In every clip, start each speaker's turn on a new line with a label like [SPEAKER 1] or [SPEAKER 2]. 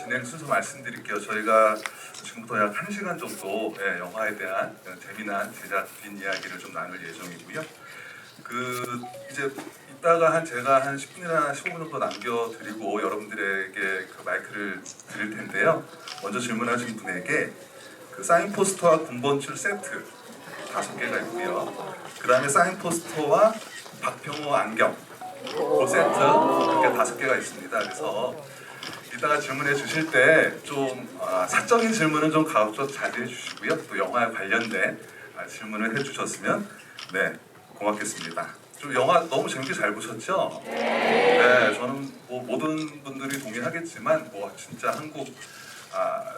[SPEAKER 1] 진행 순서 말씀드릴게요. 저희가 지금부터 약 1시간 정도 영화에 대한 재미난 제작 뒷이야기를 좀 나눌 예정이고요. 이제 이따가 제가 한 10분이나 15분 정도 남겨드리고 여러분들에게 그 마이크를 드릴 텐데요. 먼저 질문하신 분에게 그 사인 포스터와 군번출 세트 5개가 있고요. 그 다음에 사인 포스터와 박병호 안경 그 세트 이렇게 5개가 있습니다. 그래서 이따가 질문해 주실 때 좀 사적인 질문은 좀 가급적 자제해 주시고요. 또 영화에 관련된 질문을 해주셨으면 고맙겠습니다. 좀 영화 너무 재밌게 잘 보셨죠? 네, 저는 뭐 모든 분들이 동의하겠지만 진짜 한국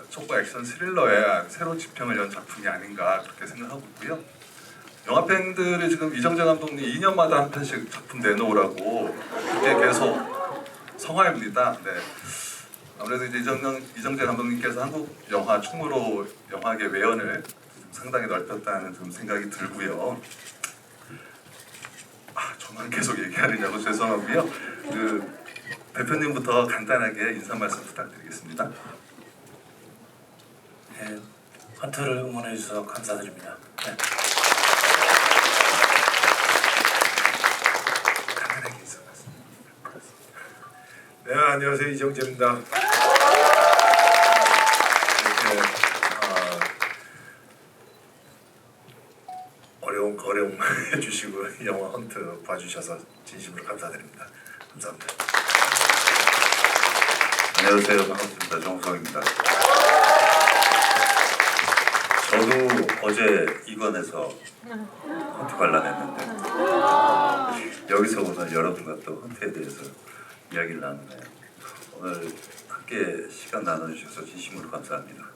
[SPEAKER 1] 촉과 액션 스릴러의 새로운 지평을 연 작품이 아닌가 그렇게 생각하고 있고요. 영화 팬들이 지금 이정재 감독님 2년마다 한 편씩 작품 내놓으라고 그게 계속 성화입니다. 네. 아무래도 이제 이정재 감독님께서 한국 영화 충무로 영화계 외연을 상당히 넓혔다는 좀 생각이 들고요. 저만 계속 얘기하느냐고 죄송하고요. 대표님부터 간단하게 인사 말씀 부탁드리겠습니다.
[SPEAKER 2] 네, 헌터를 응원해 주셔서 감사드립니다. 네.
[SPEAKER 1] 간단하게 인사 말씀.
[SPEAKER 3] 네, 안녕하세요, 이정재입니다. 이렇게 어려운 거래용 해주시고 영화 헌트 봐주셔서 진심으로 감사드립니다. 감사합니다.
[SPEAKER 4] 안녕하세요. 반갑습니다. 정우성입니다. 저도 어제 이관에서 헌트 관람했는데 여기서 오늘 여러분과 또 헌트에 대해서 이야기를 나누네요. 오늘 함께 시간 나눠주셔서 진심으로 감사합니다.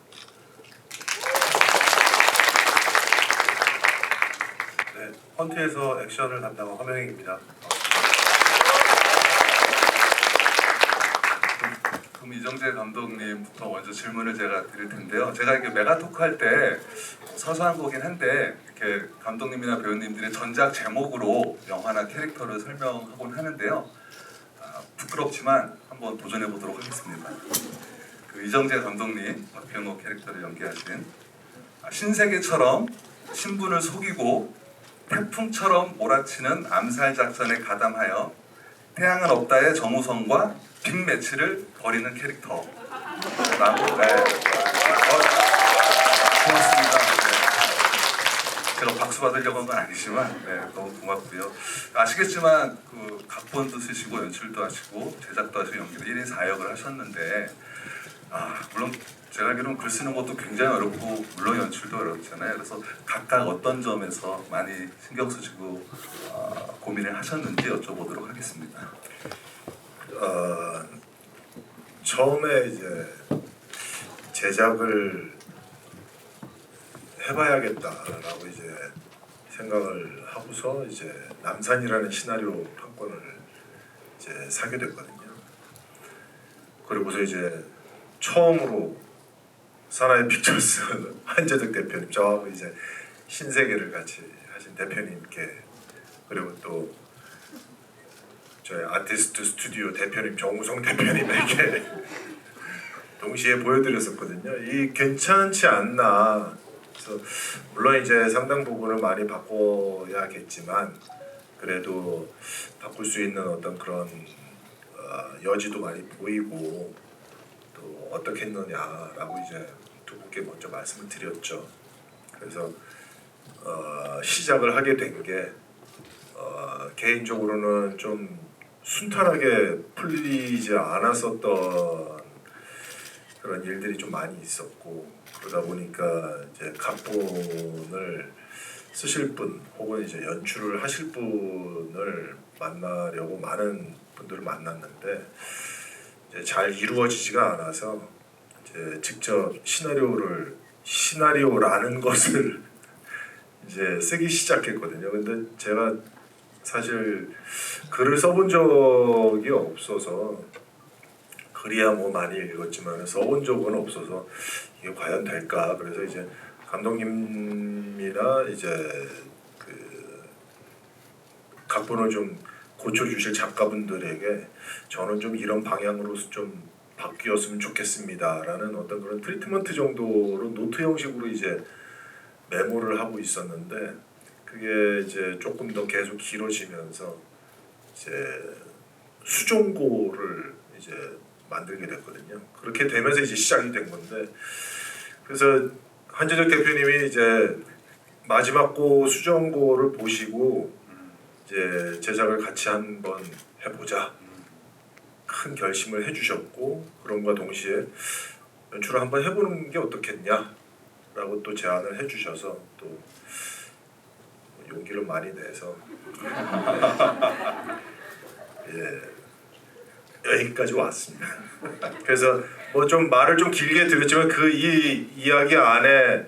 [SPEAKER 3] 네, 헌트에서 액션을 담당한 화명익입니다.
[SPEAKER 1] 그럼 이정재 감독님부터 먼저 질문을 제가 드릴 텐데요. 제가 이렇게 메가토크 할 때 서서한 거긴 한데 이렇게 감독님이나 배우님들의 전작 제목으로 영화나 캐릭터를 설명하곤 하는데요. 부끄럽지만 한번 도전해 보도록 하겠습니다. 이정재 감독님 박병호 캐릭터를 연기하신 신세계처럼 신분을 속이고 태풍처럼 몰아치는 암살 작전에 가담하여 태양은 없다의 정우성과 빅매치를 벌이는 캐릭터라고 고맙습니다. 제가 박수 받으려고 한 건 아니지만 너무 고맙고요. 아시겠지만 각본도 쓰시고 연출도 하시고 제작도 하시고 연기도 1인 4역을 하셨는데 물론 제가 알기로는 글 쓰는 것도 굉장히 어렵고 물론 연출도 어렵잖아요. 그래서 각각 어떤 점에서 많이 신경 쓰시고 고민을 하셨는지 여쭤보도록 하겠습니다.
[SPEAKER 3] 처음에 이제 제작을 해봐야겠다라고 이제 생각을 하고서 이제 남산이라는 시나리오 판권을 이제 사게 됐거든요. 그리고서 이제 처음으로 사나이 픽처스 한재덕 대표님, 저하고 이제 신세계를 같이 하신 대표님께, 그리고 또 저희 아티스트 스튜디오 대표님 정우성 대표님에게 동시에 보여드렸었거든요. 이 괜찮지 않나. 그래서 물론 이제 상당 부분을 많이 바꿔야겠지만 그래도 바꿀 수 있는 어떤 그런 여지도 많이 보이고 또 어떻게 했느냐라고 이제 두 분께 먼저 말씀을 드렸죠. 그래서 시작을 하게 된 게 개인적으로는 좀 순탄하게 풀리지 않았었던 그런 일들이 좀 많이 있었고, 그러다 보니까 이제 각본을 쓰실 분 혹은 이제 연출을 하실 분을 만나려고 많은 분들을 만났는데 이제 잘 이루어지지가 않아서 이제 직접 시나리오라는 것을 이제 쓰기 시작했거든요. 근데 제가 사실 글을 써본 적이 없어서, 글이야 뭐 많이 읽었지만 써본 적은 없어서 이게 과연 될까. 그래서 이제 감독님이나 이제 각본을 좀 고쳐주실 작가분들에게 저는 좀 이런 방향으로 좀 바뀌었으면 좋겠습니다라는 어떤 그런 트리트먼트 정도로 노트 형식으로 이제 메모를 하고 있었는데 그게 이제 조금 더 계속 길어지면서 이제 수종고를 이제 만들게 됐거든요. 그렇게 되면서 이제 시작이 된 건데 그래서 한재적 대표님이 이제 마지막 고 수종고를 보시고 이제 제작을 같이 한번 해보자 큰 결심을 해주셨고 그럼과 동시에 연출을 한번 해보는 게 어떻겠냐라고 또 제안을 해주셔서 또 용기를 많이 내서 예 여기까지 왔습니다. 그래서 뭐 좀 말을 좀 길게 드렸지만 그 이 이야기 안에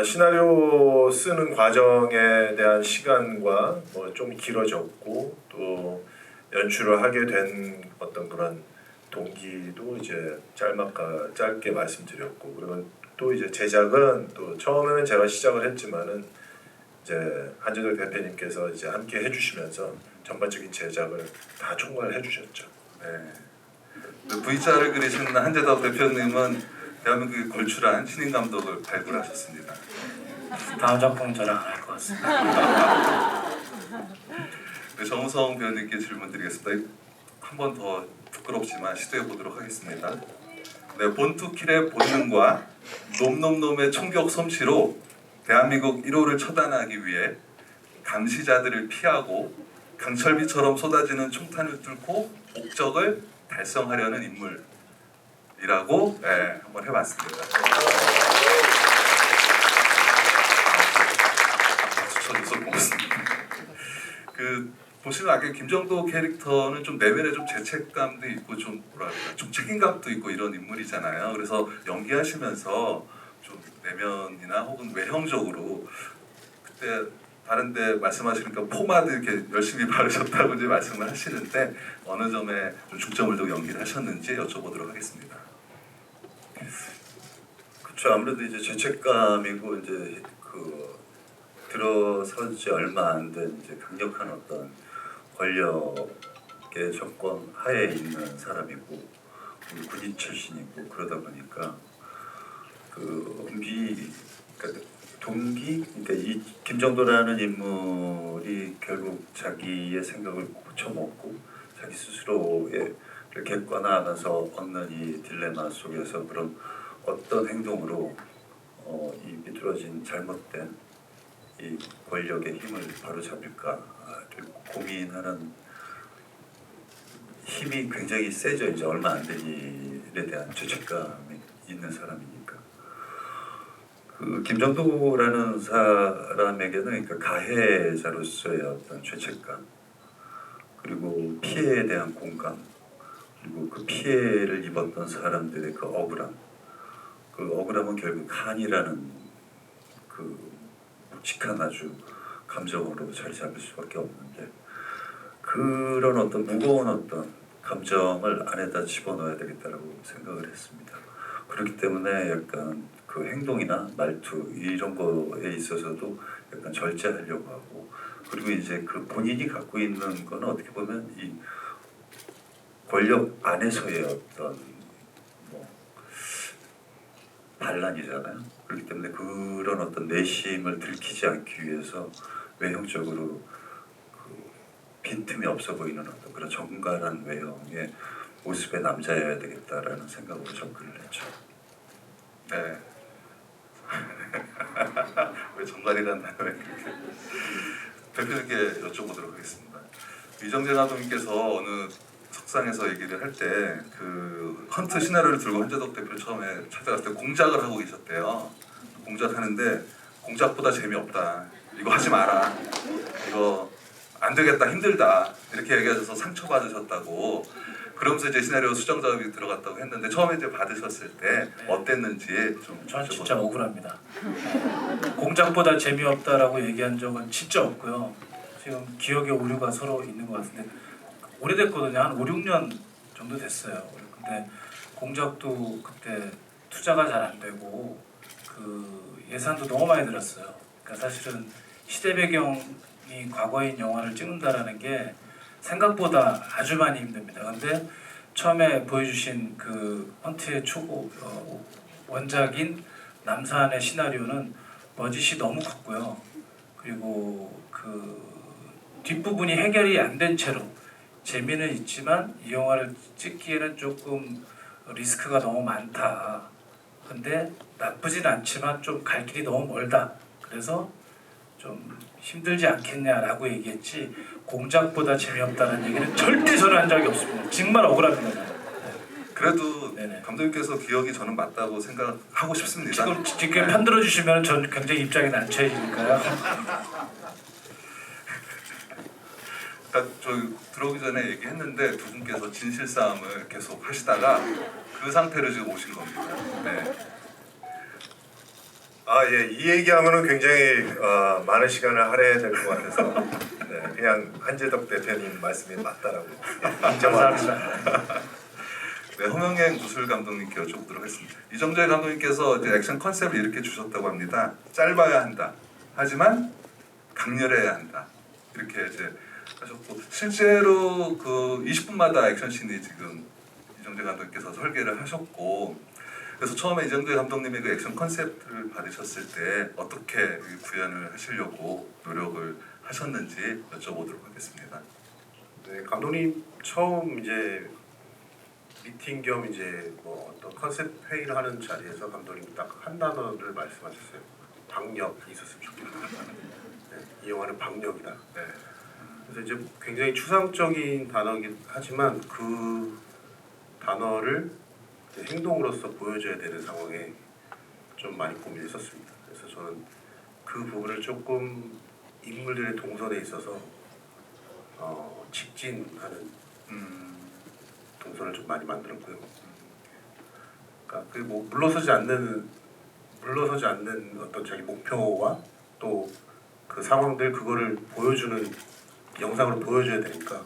[SPEAKER 3] 시나리오 쓰는 과정에 대한 시간과 뭐 좀 길어졌고 또 연출을 하게 된 어떤 그런 동기도 이제 짧게 말씀드렸고 그리고 또 이제 제작은 또 처음에는 제가 시작을 했지만은 이제 한재덕 대표님께서 이제 함께 해주시면서 전반적인 제작을 다 총괄해 주셨죠.
[SPEAKER 1] 네. V자를 그리신 한재덕 대표님은 대한민국의 걸출한 신인 감독을 발굴하셨습니다.
[SPEAKER 2] 다음 작품은 저랑 안 할 것 같습니다.
[SPEAKER 1] 네, 정우성 배우님께 질문 드리겠습니다. 한 번 더 부끄럽지만 시도해 보도록 하겠습니다. 네, 본투킬의 본능과 놈놈놈의 총격 솜씨로 대한민국 1호를 처단하기 위해 감시자들을 피하고 강철비처럼 쏟아지는 총탄을 뚫고 목적을 달성하려는 인물이라고 네, 한번 해봤습니다. 박수 쳐줘서 고맙습니다. 보시면 아까 김정도 캐릭터는 좀 내면에 좀 죄책감도 있고 좀 뭐랄까 좀 책임감도 있고 이런 인물이잖아요. 그래서 연기하시면서 좀 내면이나 혹은 외형적으로 그때 다른데 말씀하시니까 포마드 이렇게 열심히 바르셨다고 이제 말씀을 하시는데 어느 점에 좀 중점을 두고 연기를 하셨는지 여쭤보도록 하겠습니다.
[SPEAKER 4] 그렇죠. 아무래도 이제 죄책감이고 이제 그 들어서지 얼마 안 된 이제 강력한 어떤 권력의 정권 하에 있는 사람이고 군인 출신이고 그러다 보니까 그러니까 동기, 그러니까 이 김정도라는 인물이 결국 자기의 생각을 고쳐먹고 자기 스스로를 객관화하면서 얻는 이 딜레마 속에서 그런 어떤 행동으로 이 비뚤어진 잘못된 이 권력의 힘을 바로잡을까를 고민하는 힘이 굉장히 세죠. 이제 얼마 안 된 일에 대한 죄책감이 있는 사람이니까. 그 김정도라는 사람에게는 그러니까 가해자로서의 어떤 죄책감 그리고 피해에 대한 공감 그리고 그 피해를 입었던 사람들의 그 억울함은 결국 한이라는 그 묵직한 아주 감정으로 자리 잡을 수밖에 없는데 그런 어떤 무거운 어떤 감정을 안에다 집어넣어야 되겠다라고 생각을 했습니다. 그렇기 때문에 약간 그 행동이나 말투 이런 거에 있어서도 약간 절제하려고 하고 그리고 이제 그 본인이 갖고 있는 거는 어떻게 보면 이 권력 안에서의 어떤 뭐 반란이잖아요. 그렇기 때문에 그런 어떤 내심을 들키지 않기 위해서 외형적으로 그 빈틈이 없어 보이는 어떤 그런 정갈한 외형의 모습의 남자여야 되겠다라는 생각으로 접근을 했죠.
[SPEAKER 1] 네. 왜 정갈이라는 단어에 그렇게 대표님께 여쭤보도록 하겠습니다. 이정재 감독님께서 어느 석상에서 얘기를 할 때 그 헌트 시나리오를 들고 한재덕 대표 처음에 찾아갔을 때 공작을 하고 계셨대요. 공작하는데 공작보다 재미없다. 이거 하지 마라. 이거 안 되겠다. 힘들다. 이렇게 얘기하셔서 상처받으셨다고. 그러면서 이제 시나리오 수정 작업이 들어갔다고 했는데 처음에 이제 받으셨을 때 어땠는지 좀
[SPEAKER 2] 저는 진짜 억울합니다. 공작보다 재미없다라고 얘기한 적은 진짜 없고요. 지금 기억의 오류가 서로 있는 것 같은데 오래됐거든요. 한 5, 6년 정도 됐어요. 근데 공작도 그때 투자가 잘 안 되고 그 예산도 너무 많이 들었어요. 그러니까 사실은 시대 배경이 과거인 영화를 찍는다라는 게 생각보다 아주 많이 힘듭니다. 근데 처음에 보여주신 그 헌트의 초고 원작인 남산의 시나리오는 버짓이 너무 컸고요. 그리고 그 뒷부분이 해결이 안 된 채로 재미는 있지만 이 영화를 찍기에는 조금 리스크가 너무 많다. 근데 나쁘진 않지만 좀 갈 길이 너무 멀다. 그래서 좀 힘들지 않겠냐라고 얘기했지 공작보다 재미없다는 얘기는 절대 저는 한 적이 없습니다. 정말 억울합니다.
[SPEAKER 1] 그래도
[SPEAKER 2] 네네.
[SPEAKER 1] 감독님께서 기억이 저는 맞다고 생각하고 싶습니다.
[SPEAKER 2] 지금 편들어 주시면 전 굉장히 입장이 난처해지니까요.
[SPEAKER 1] 그러니까 저 들어오기 전에 얘기했는데 두 분께서 진실 싸움을 계속 하시다가 그 상태로 지금 오신 겁니다. 네.
[SPEAKER 3] 아, 예, 이 얘기하면은 굉장히 많은 시간을 할애해야 될 것 같아서 네, 그냥 한재덕 대표님 말씀이 맞다라고 인정합니다.
[SPEAKER 1] 네, 허명행 무술 감독님께 여쭤보도록 하겠습니다. 이정재 감독님께서 이제 액션 컨셉을 이렇게 주셨다고 합니다. 짧아야 한다. 하지만 강렬해야 한다. 이렇게 이제 하셨고 실제로 그 20분마다 액션씬이 지금 이정재 감독님께서 설계를 하셨고 그래서 처음에 이정재 감독님의 그 액션 컨셉을 받으셨을 때 어떻게 구현을 하시려고 노력을 하셨는지 여쭤보도록 하겠습니다.
[SPEAKER 3] 네, 감독님 처음 이제 미팅 겸 이제 뭐 어떤 컨셉 회의를 하는 자리에서 감독님 딱 한 단어를 말씀하셨어요. 박력이 있었으면 좋겠다. 네, 이 영화는 박력이다.
[SPEAKER 1] 네.
[SPEAKER 3] 그래서 이제 굉장히 추상적인 단어이긴 하지만 그 단어를 이제 행동으로서 보여줘야 되는 상황에 좀 많이 고민했었습니다. 그래서 저는 그 부분을 인물들의 동선에 있어서 직진하는 동선을 좀 많이 만들었고요. 그러니까 그 뭐 물러서지 않는 어떤 자기 목표와 또 그 상황들 그거를 보여주는 영상으로 보여줘야 되니까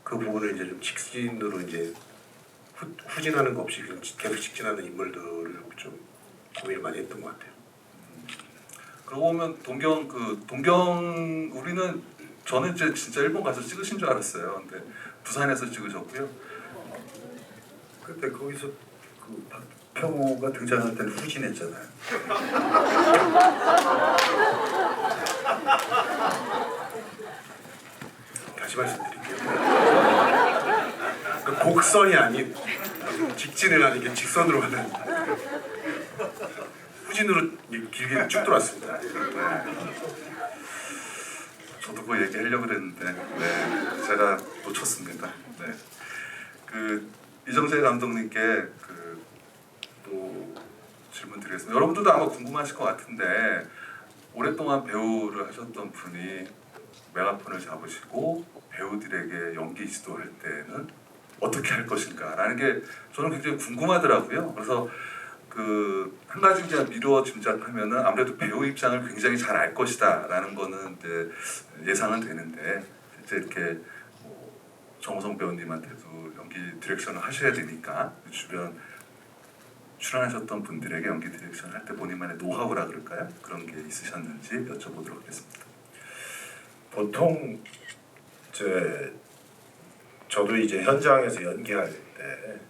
[SPEAKER 3] 그 부분을 이제 좀 직진으로 이제 후진하는 거 없이 계속 직진하는 인물들을 좀 고민을 많이 했던 것 같아요.
[SPEAKER 1] 그러고 보면 동경 우리는 저는 이제 진짜 일본 가서 찍으신 줄 알았어요. 근데 부산에서 찍으셨고요.
[SPEAKER 4] 그때 거기서 그 박평호가 등장할 때는 후진했잖아요.
[SPEAKER 3] 다시 말씀드릴게요. 그 곡선이 아닌 직진을 하는 게 직선으로 가는 후진으로 길게 쭉 돌았습니다.
[SPEAKER 1] 저도 그거 얘기하려고 그랬는데 네, 제가 놓쳤습니다. 네. 그 이정재 감독님께 또 질문 드리겠습니다. 여러분들도 아마 궁금하실 것 같은데 오랫동안 배우를 하셨던 분이 메가폰을 잡으시고 배우들에게 연기 지도할 때는 어떻게 할 것인가라는 게 저는 굉장히 궁금하더라고요. 그래서 한 가지 그냥 미루어 짐작하면은 아무래도 배우 입장을 굉장히 잘 알 것이다라는 거는 이제 예상은 되는데 실제 이렇게 정호성 배우님한테도 연기 디렉션을 하셔야 되니까 주변 출연하셨던 분들에게 연기 디렉션을 할 때 본인만의 노하우라 그럴까요? 그런 게 있으셨는지 여쭤보도록 하겠습니다.
[SPEAKER 3] 보통 저도 이제 현장에서 연기할 때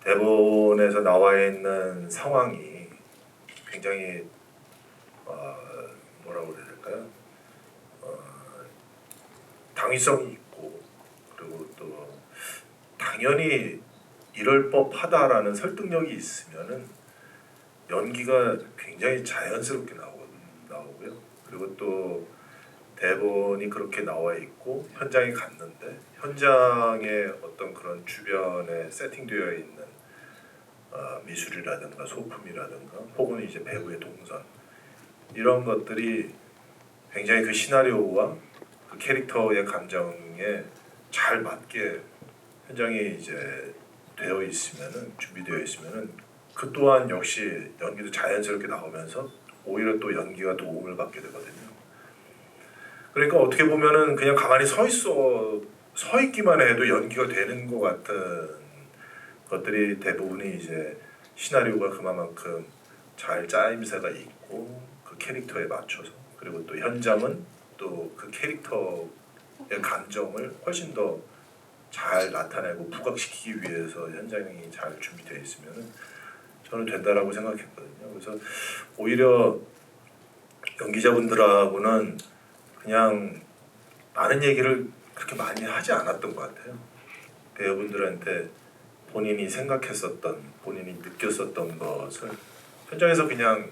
[SPEAKER 3] 대본에서 나와 있는 상황이 굉장히 뭐라고 그래야 될까요? 당위성이 있고 그리고 또 당연히 이럴 법하다라는 설득력이 있으면은 연기가 굉장히 자연스럽게 나오고요. 그리고 또 대본이 그렇게 나와 있고 현장에 갔는데 현장에 어떤 그런 주변에 세팅되어 있는 미술이라든가 소품이라든가 혹은 이제 배우의 동선 이런 것들이 굉장히 그 시나리오와 그 캐릭터의 감정에 잘 맞게 현장에 이제 되어 있으면은 준비되어 있으면은 그 또한 역시 연기도 자연스럽게 나오면서 오히려 또 연기가 도움을 받게 되거든요. 그러니까 어떻게 보면은 그냥 가만히 서 있기만 해도 연기가 되는 것 같은 것들이 대부분이 이제 시나리오가 그만큼 잘 짜임새가 있고 그 캐릭터에 맞춰서 그리고 또 현장은 또 그 캐릭터의 감정을 훨씬 더 잘 나타내고 부각시키기 위해서 현장이 잘 준비되어 있으면은 저는 된다라고 생각했거든요. 그래서 오히려 연기자분들하고는 그냥 많은 얘기를 그렇게 많이 하지 않았던 것 같아요. 배우분들한테 본인이 생각했었던, 본인이 느꼈었던 것을 현장에서 그냥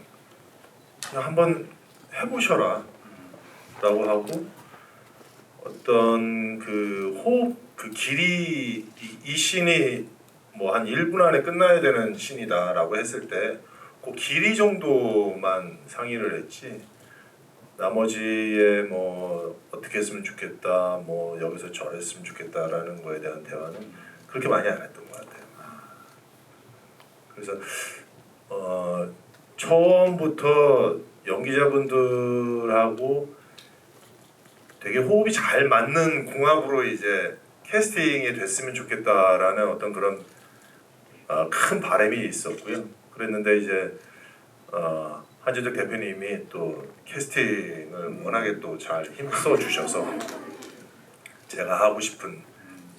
[SPEAKER 3] 한번 해보셔라 라고 하고, 어떤 그 호흡 그 길이 이 씬이 뭐 한 1분 안에 끝나야 되는 씬이다 라고 했을 때 그 길이 정도만 상의를 했지, 나머지에 뭐 어떻게 했으면 좋겠다, 뭐 여기서 저랬으면 좋겠다라는 거에 대한 대화는 그렇게 많이 안 했던 것 같아요. 그래서 처음부터 연기자분들하고 되게 호흡이 잘 맞는 궁합으로 이제 캐스팅이 됐으면 좋겠다라는 어떤 그런 큰 바람이 있었고요. 그랬는데 이제 한진득 대표님이 또 캐스팅을 워낙에 또 잘 힘써 주셔서 제가 하고 싶은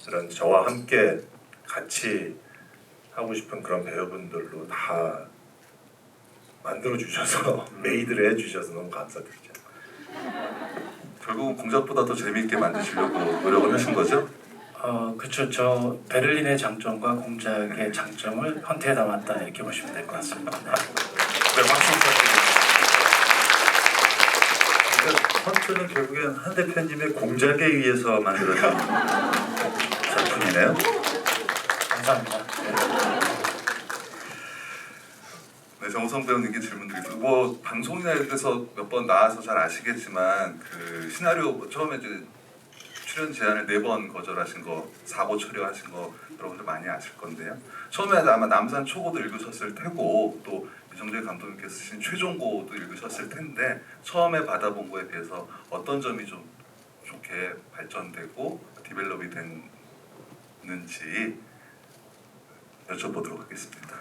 [SPEAKER 3] 그런, 저와 함께 같이 하고 싶은 그런 배우분들로 다 만들어 주셔서 메이드를 해주셔서 너무 감사드리죠.
[SPEAKER 1] 결국은 공작보다 더 재미있게 만드시려고 노력을 하신 거죠?
[SPEAKER 2] 그렇죠. 저 베를린의 장점과 공작의 장점을 헌태에 담았다 이렇게 보시면 될 것 같습니다. 네.
[SPEAKER 3] 네, 박수 부탁드립니다.
[SPEAKER 4] 그러니까 헌트는 결국엔 한 대표님의 공작에 의해서 만들어진 작품이네요.
[SPEAKER 2] 감사합니다.
[SPEAKER 1] 네, 정우성 배우님께 질문 드리겠습니다. 뭐 방송이나 이렇게서 몇 번 나와서 잘 아시겠지만 그 시나리오 처음에 이제 출연 제안을 4번 거절하신 거, 사고 처리하신 거 여러분들 많이 아실 건데요. 처음에 아마 남산 초고도 읽으셨을 테고 또 이정재 감독님께서 쓰신 최종고도 읽으셨을 텐데 처음에 받아본 거에 비해서 어떤 점이 좀 좋게 발전되고 디벨롭이 됐는지 여쭤보도록 하겠습니다.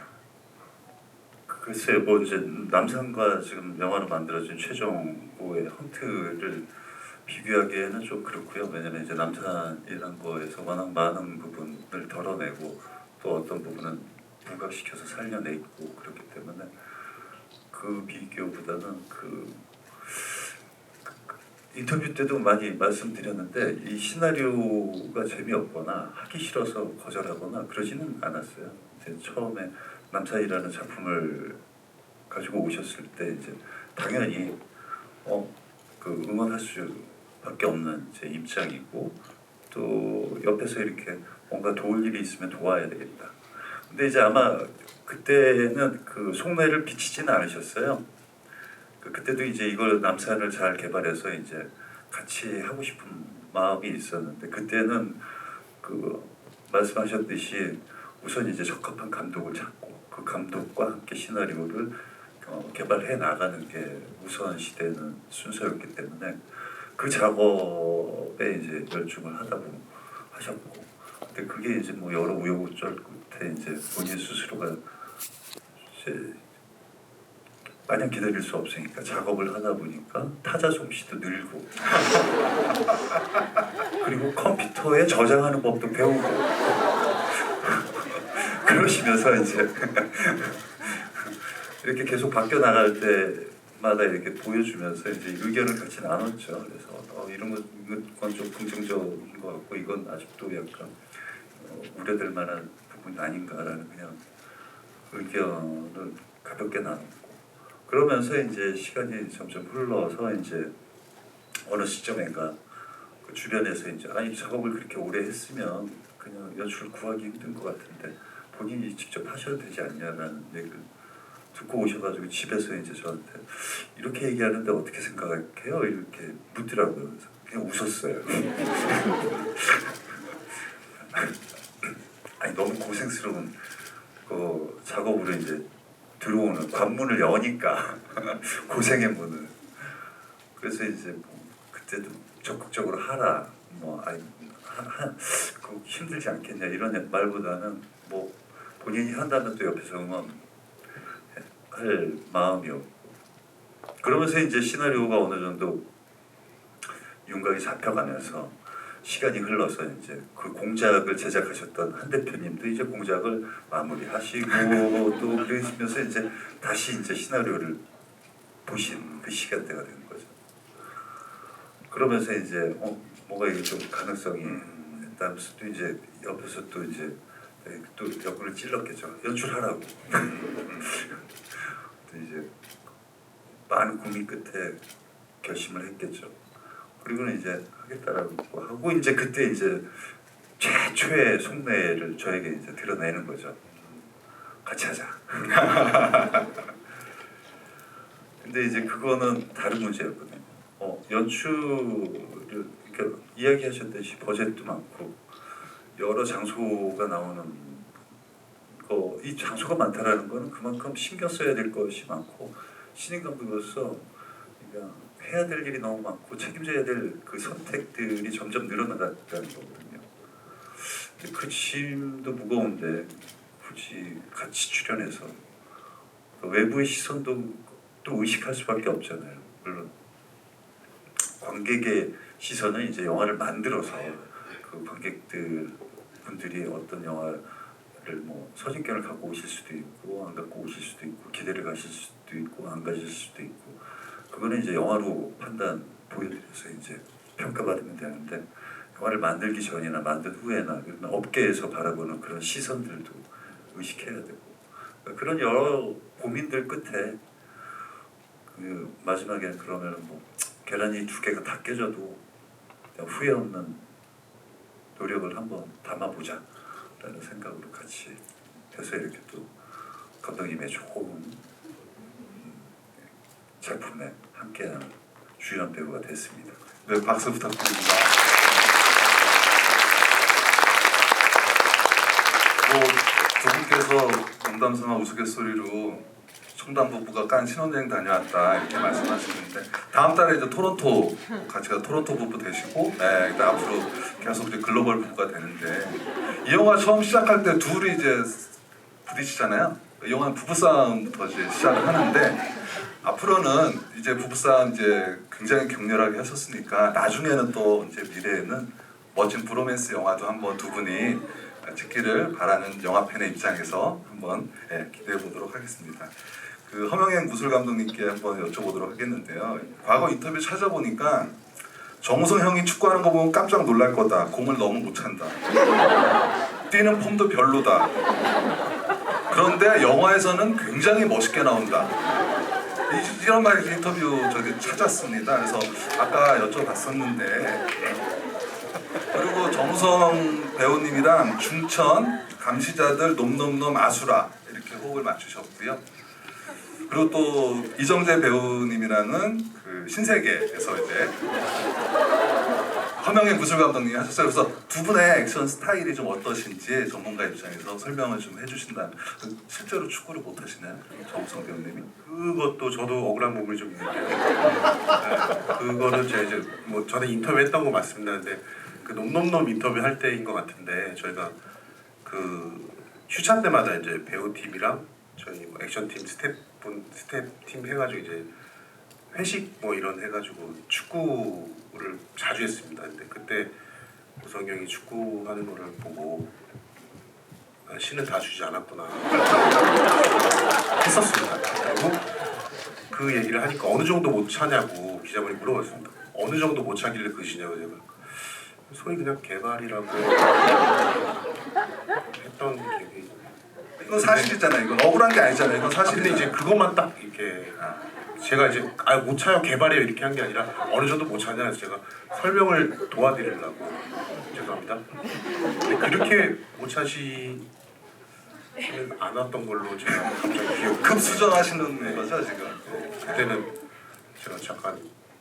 [SPEAKER 4] 글쎄요, 뭐 이제 남산과 지금 영화로 만들어진 최종고의 헌트를 비교하기에는 좀 그렇고요. 왜냐면 이제 남산이라는 거에서 워낙 많은 부분을 덜어내고 또 어떤 부분은 부각시켜서 살려내고 그렇기 때문에 그 비교보다는 인터뷰 때도 많이 말씀드렸는데 이 시나리오가 재미없거나 하기 싫어서 거절하거나 그러지는 않았어요. 이제 처음에 남산이라는 작품을 가지고 오셨을 때 이제 당연히 그 응원할 수밖에 없는 제 입장이고 또 옆에서 이렇게 뭔가 도울 일이 있으면 도와야 되겠다. 근데 이제 아마 그때는 그 속내를 비치지는 않으셨어요. 그때도 이제 이걸 남산을 잘 개발해서 이제 같이 하고 싶은 마음이 있었는데 그때는 그 말씀하셨듯이 우선 이제 적합한 감독을 찾고 그 감독과 함께 시나리오를 개발해 나가는 게 우선 시대는 순서였기 때문에 그 작업에 이제 열중을 하셨고 근데 그게 이제 뭐 여러 우여곡절 끝에 이제 본인 스스로가 이제 마냥 기다릴 수 없으니까 작업을 하다 보니까 타자 솜씨도 늘고 그리고 컴퓨터에 저장하는 법도 배우고 그러시면서 이제 이렇게 계속 바뀌어 나갈 때마다 이렇게 보여주면서 이제 의견을 같이 나눴죠. 그래서 이런 건 좀 긍정적인 것 같고 이건 아직도 약간 우려될 만한 부분이 아닌가라는 그냥 의견을 가볍게 나눴고 그러면서 이제 시간이 점점 흘러서 이제 어느 시점인가 그 주변에서 이제 아니 작업을 그렇게 오래 했으면 그냥 연출을 구하기 힘든 것 같은데 본인이 직접 하셔도 되지 않냐라는 얘기를 듣고 오셔가지고 집에서 이제 저한테 이렇게 얘기하는데 어떻게 생각해요? 이렇게 묻더라고요. 그래서 그냥 웃었어요. 아니 너무 고생스러운 그 작업으로 이제 들어오는 관문을 여니까 고생의 문을. 그래서 이제 뭐 그때도 적극적으로 하라. 뭐 아니 그 힘들지 않겠냐 이런 말보다는 뭐 본인이 한다면 또 옆에서 응원할 마음이었고 그러면서 이제 시나리오가 어느 정도 윤곽이 잡혀가면서 시간이 흘러서 이제 그 공작을 제작하셨던 한 대표님도 이제 공작을 마무리하시고 또 그러시면서 이제 다시 이제 시나리오를 보신 그 시간대가 되는 거죠. 그러면서 이제 뭔가 이게 좀 가능성이 있다면서 또 이제 옆에서 또 이제 또 옆구리를 찔렀겠죠. 연출하라고. 또 이제 많은 고민 끝에 결심을 했겠죠. 그리고는 이제 하겠다라고 하고 이제 그때 이제 최초의 속내를 저에게 이제 드러내는 거죠. 같이 하자. 근데 이제 그거는 다른 문제였거든요. 연출을 그러니까 이야기하셨듯이 버젯도 많고 여러 장소가 나오는 거, 이 장소가 많다라는 거는 그만큼 신경 써야 될 것이 많고 신인 감독으로서 그러니까 해야 될 일이 너무 많고 책임져야 될 그 선택들이 점점 늘어나가는 거거든요. 근데 그 짐도 무거운데 굳이 같이 출연해서 외부의 시선도 또 의식할 수밖에 없잖아요. 물론 관객의 시선은 이제 영화를 만들어서 그 관객들 분들이 어떤 영화를 뭐 선입견을 갖고 오실 수도 있고 안 갖고 오실 수도 있고 기대를 가실 수도 있고 안 가실 수도 있고 그거는 이제 영화로 판단 보여드려서 이제 평가받으면 되는데 영화를 만들기 전이나 만든 후에나 업계에서 바라보는 그런 시선들도 의식해야 되고 그런 여러 고민들 끝에 그 마지막에 그러면 뭐 계란이 2개가 다 깨져도 후회 없는 노력을 한번 담아보자 라는 생각으로 같이 해서 이렇게 또 감독님의 좋은 작품에 함께하는 주연 배우가 됐습니다.
[SPEAKER 1] 네, 박수 부탁드립니다. 두 분께서 농담삼아 우스갯소리로 청담부부가 깐 신혼여행 다녀왔다 이렇게 말씀하시는데 다음 달에 이제 토론토 같이 가 토론토 부부 되시고 일단 앞으로 계속 이제 글로벌 부부가 되는데 이 영화 처음 시작할 때 둘이 이제 부딪히잖아요. 이 영화는 부부싸움부터 이제 시작을 하는데 앞으로는 이제 부부싸움 이제 굉장히 격렬하게 하셨으니까 나중에는 또 이제 미래에는 멋진 브로맨스 영화도 한번 두 분이 찍기를 바라는 영화 팬의 입장에서 한번 기대해 보도록 하겠습니다. 그 허명행 무술 감독님께 한번 여쭤보도록 하겠는데요. 과거 인터뷰 찾아보니까 정우성 형이 축구하는 거 보면 깜짝 놀랄 거다. 공을 너무 못 찬다. 뛰는 폼도 별로다. 그런데 영화에서는 굉장히 멋있게 나온다. 이런 말 인터뷰 저기 찾았습니다. 그래서 아까 여쭤봤었는데 그리고 정우성 배우님이랑 중천 감시자들 놈놈놈 아수라 이렇게 호흡을 맞추셨고요. 그리고 또 이정재 배우님이랑은 그 신세계에서 이제 허명의 무술 감독님이 하셨어요. 그래서 두 분의 액션 스타일이 좀 어떠신지 전문가 입장에서 설명을 좀 해주신다면 실제로 축구를 못 하시나요? 정우성 배우님이?
[SPEAKER 5] 그것도 저도 억울한 부분이 좀 있는데 그거는 제가 이제 뭐 전에 인터뷰했던 거 맞습니다는데 그 놈놈놈 인터뷰 할 때인 것 같은데 저희가 그 휴차 때마다 이제 배우팀이랑 저희 뭐 액션팀 스텝팀 해가지고 이제 회식 뭐 이런 해가지고 축구를 자주 했습니다. 근데 그때 우성이 형이 축구하는 거를 보고 신은 다 주지 않았구나 했었습니다. 그리고 그 얘기를 하니까 어느 정도 못 차냐고 기자분이 물어봤습니다. 어느 정도 못 차길래 그러시냐고 제가 소위 그냥 개발이라고 했던 기억이.
[SPEAKER 1] 이건 사실이잖아요. 이건 억울한 게 아니잖아요. 이건
[SPEAKER 5] 근데
[SPEAKER 1] 사실이잖아요.
[SPEAKER 5] 이제 그것만 딱 이렇게 제가 이제 못 차요 개발이에요 이렇게 한 게 아니라 어느 정도 못 차냐 해서 제가 설명을 도와드리려고 죄송합니다. 근데 그렇게 못 차시는 않았던 걸로 제가 갑자기 기억.
[SPEAKER 1] 급수정하시는 거죠 지금?
[SPEAKER 5] 그때는 제가 잠깐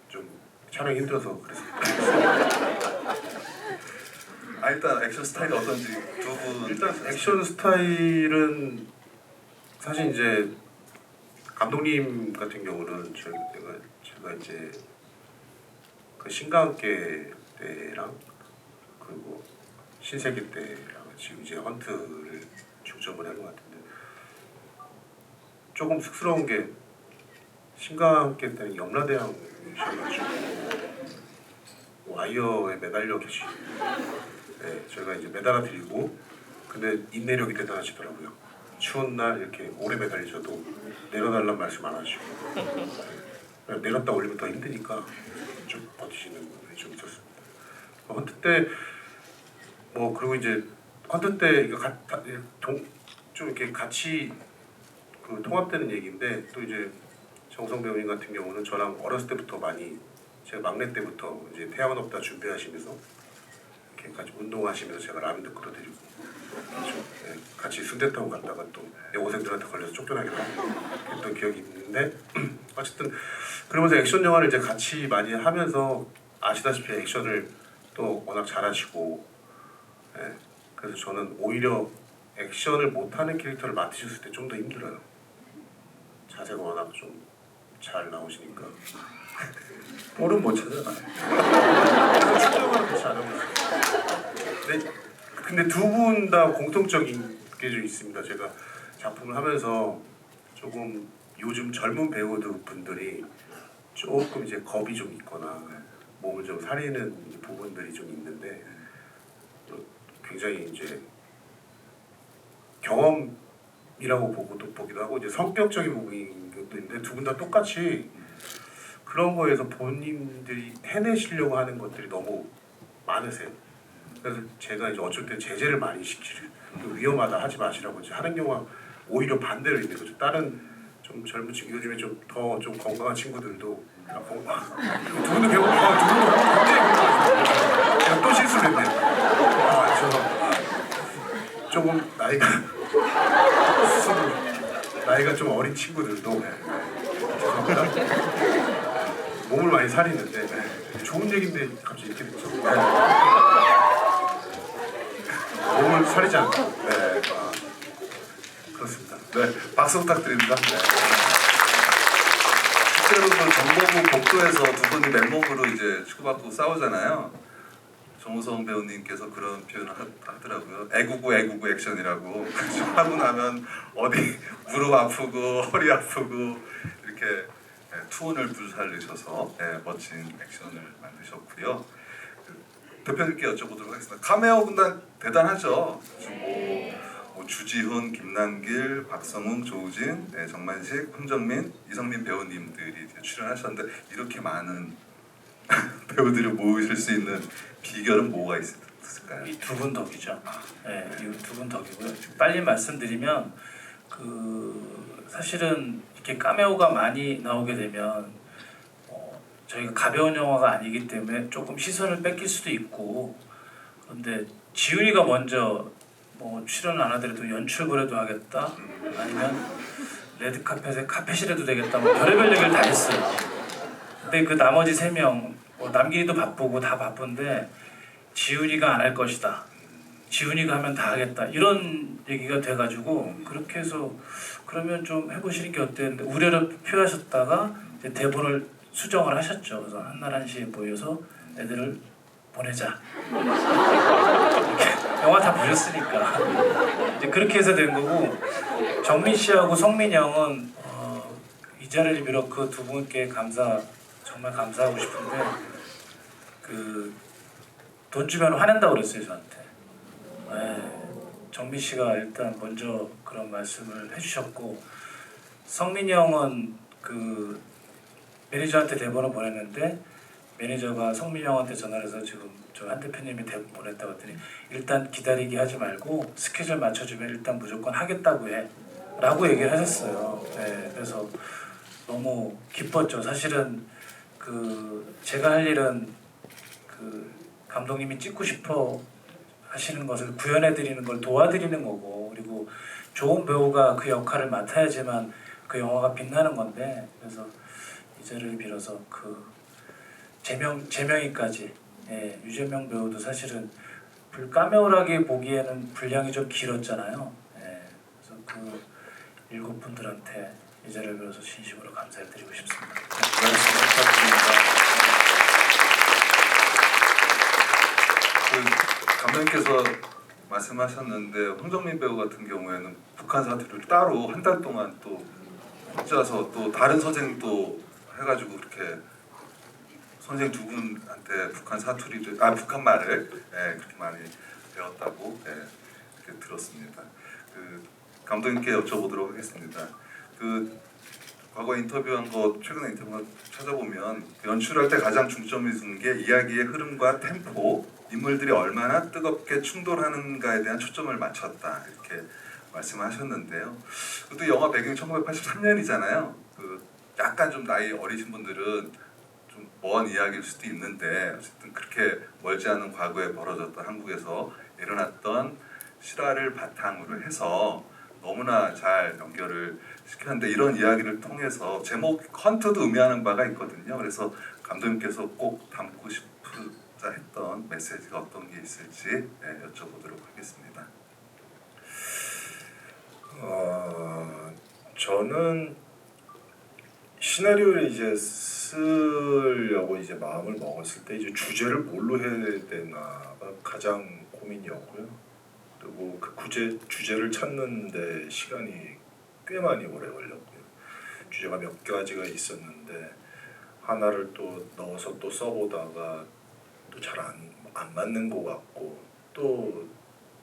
[SPEAKER 5] 좀 촬영이 힘들어서 그랬어요.
[SPEAKER 1] 일단 액션 스타일이 어떤지 두 분
[SPEAKER 5] 일단 액션 스타일은 사실 이제 감독님 같은 경우는 제가 이제 그 신과 함께 때랑 그리고 신세계 때랑 지금 이제 헌트를 중점을 한 것 같은데 조금 쑥스러운 게 신과 함께 때는 염라대왕이셔가지고 와이어에 매달려 계시. 네, 저희가 이제 매달아 드리고 근데 인내력이 대단하시더라고요. 추운 날 이렇게 오래 매달리셔도 내려달라는 말씀 안 하시고 그냥 내렸다 올리면 더 힘드니까 좀 버티시는 분이 좀 있었습니다. 헌트 때 뭐 그리고 이제 헌트 때 이거 좀 이렇게 같이 그 통합되는 얘기인데 또 이제 정성 배우님 같은 경우는 저랑 어렸을 때부터 많이 제가 막내 때부터 이제 태양은 없다 준비하시면서 이렇게 같이 운동하시면서 제가 라면도 끓여드리고 그렇죠. 네, 같이 순대타고 갔다가 또 여고생들한테 걸려서 쫓겨나기도 하고 했던 기억이 있는데 어쨌든 그러면서 액션 영화를 이제 같이 많이 하면서 아시다시피 액션을 또 워낙 잘하시고 네, 그래서 저는 오히려 액션을 못하는 캐릭터를 맡으셨을 때 좀 더 힘들어요. 자세가 워낙 좀 잘 나오시니까
[SPEAKER 4] 볼은 못 찾아요.
[SPEAKER 5] 출연을 잘하고 있어요. 근데 두 분 다 공통적인 게 좀 있습니다. 제가 작품을 하면서 조금 요즘 젊은 배우분들이 조금 이제 겁이 좀 있거나 몸을 좀 사리는 부분들이 좀 있는데 굉장히 이제 경험이라고 보기도 하고 이제 성격적인 부분인 것도 있는데 두 분 다 똑같이 그런 거에서 본인들이 해내시려고 하는 것들이 너무 많으세요. 그래서 제가 이제 어쩔 때 제재를 많이 시키는 위험하다 하지 마시라고 이제 하는 경우가 오히려 반대로 있는 거죠. 다른 좀 젊은 친구 요즘에 좀 더 좀 건강한 친구들도 두 분도 굉장히 건강하세요. 제가 또 실수를 했네요. 저 조금 나이가 좀 어린 친구들도 죄송합니다. 몸을 많이 사리는데 좋은 얘기인데 갑자기 이렇게 됐죠. 몸을 사리지 않고 그렇습니다.
[SPEAKER 1] 네, 박수 부탁드립니다. 네. 실제로 그 정보부 복도에서 두 분이 맨몸으로 이제 치고받고 싸우잖아요. 정우성 배우님께서 그런 표현을 하더라고요. 애구구 액션이라고. 하고 나면 어디 무릎 아프고 허리 아프고 이렇게 투혼을 불살르셔서 멋진 액션을 만드셨고요. 대표님께 여쭤보도록 하겠습니다. 카메오 군단 대단하죠. 주지훈, 김남길, 박성웅, 조우진, 정만식, 황정민, 이성민 배우님들이 출연하셨는데 이렇게 많은 배우들을 모으실 수 있는 비결은 뭐가 있을까요?
[SPEAKER 2] 이 두 분 덕이죠. 네, 이 두 분 덕이고요. 빨리 말씀드리면 사실은 이렇게 카메오가 많이 나오게 되면 저희가 가벼운 영화가 아니기 때문에 조금 시선을 뺏길 수도 있고 그런데 지훈이가 먼저 출연을 안 하더라도 연출부라도 하겠다 아니면 레드카펫에 카펫이라도 되겠다 별의별 얘기를 다 했어요. 근데 그 나머지 3명 남길이도 바쁘고 다 바쁜데 지훈이가 안 할 것이다. 지훈이가 하면 다 하겠다. 이런 얘기가 돼가지고 그렇게 해서 그러면 좀 해보시는 게 어땠는데 우려를 표하셨다가 이제 대본을 수정을 하셨죠. 그래서 한날 한시에 모여서 애들을 보내자. 영화 다 보셨으니까 이제 그렇게 해서 된 거고 정민 씨하고 성민이 형은 이 자리를 빌어 그 두 분께 정말 감사하고 싶은데 돈 주면 화낸다고 그랬어요 저한테. 정민 씨가 일단 먼저 그런 말씀을 해주셨고 성민이 형은 매니저한테 대본을 보냈는데 매니저가 성민이 형한테 전화를 해서 지금 저 한 대표님이 대본 보냈다고 했더니 일단 기다리게 하지 말고 스케줄 맞춰주면 일단 무조건 하겠다고 해 라고 얘기를 하셨어요. 그래서 너무 기뻤죠. 사실은 제가 할 일은 감독님이 찍고 싶어 하시는 것을 구현해드리는 걸 도와드리는 거고 그리고 좋은 배우가 그 역할을 맡아야지만 그 영화가 빛나는 건데 그래서 이 자리를 빌어서 재명이까지 유재명 배우도 사실은 까메오라기 보기에는 분량이 좀 길었잖아요. 그래서 그 7분들한테 이 자리를 빌어서 진심으로 감사드리고 싶습니다.
[SPEAKER 1] 감독님께서 말씀하셨는데 황정민 배우 같은 경우에는 북한 사투리를 따로 한 달 동안 또 혼자서 또 다른 서쟁도 해가지고 그렇게 선생 두 분한테 북한 사투리를 북한 말을 그렇게 많이 배웠다고 이렇게 들었습니다. 그 감독님께 여쭤보도록 하겠습니다. 그 과거 인터뷰한 거 최근에 인터뷰 찾아보면 연출할 때 가장 중점을 둔 게 이야기의 흐름과 템포, 인물들이 얼마나 뜨겁게 충돌하는가에 대한 초점을 맞췄다 이렇게 말씀하셨는데요. 그것도 영화 배경이 1983년이잖아요. 그 약간 좀 나이 어리신 분들은 좀 먼 이야기일 수도 있는데 어쨌든 그렇게 멀지 않은 과거에 벌어졌던 한국에서 일어났던 실화를 바탕으로 해서 너무나 잘 연결을 시켰는데 이런 이야기를 통해서 제목 헌트도 의미하는 바가 있거든요. 그래서 감독님께서 꼭 담고 싶자 했던 메시지가 어떤 게 있을지 여쭤보도록 하겠습니다.
[SPEAKER 3] 저는 시나리오를 이제 쓰려고 이제 마음을 먹었을 때 이제 주제를 뭘로 해야 되나가 가장 고민이었고요. 그리고 그 주제를 찾는데 시간이 꽤 많이 오래 걸렸고요. 주제가 몇 가지가 있었는데 하나를 또 넣어서 또 써보다가 또 잘 안 맞는 것 같고 또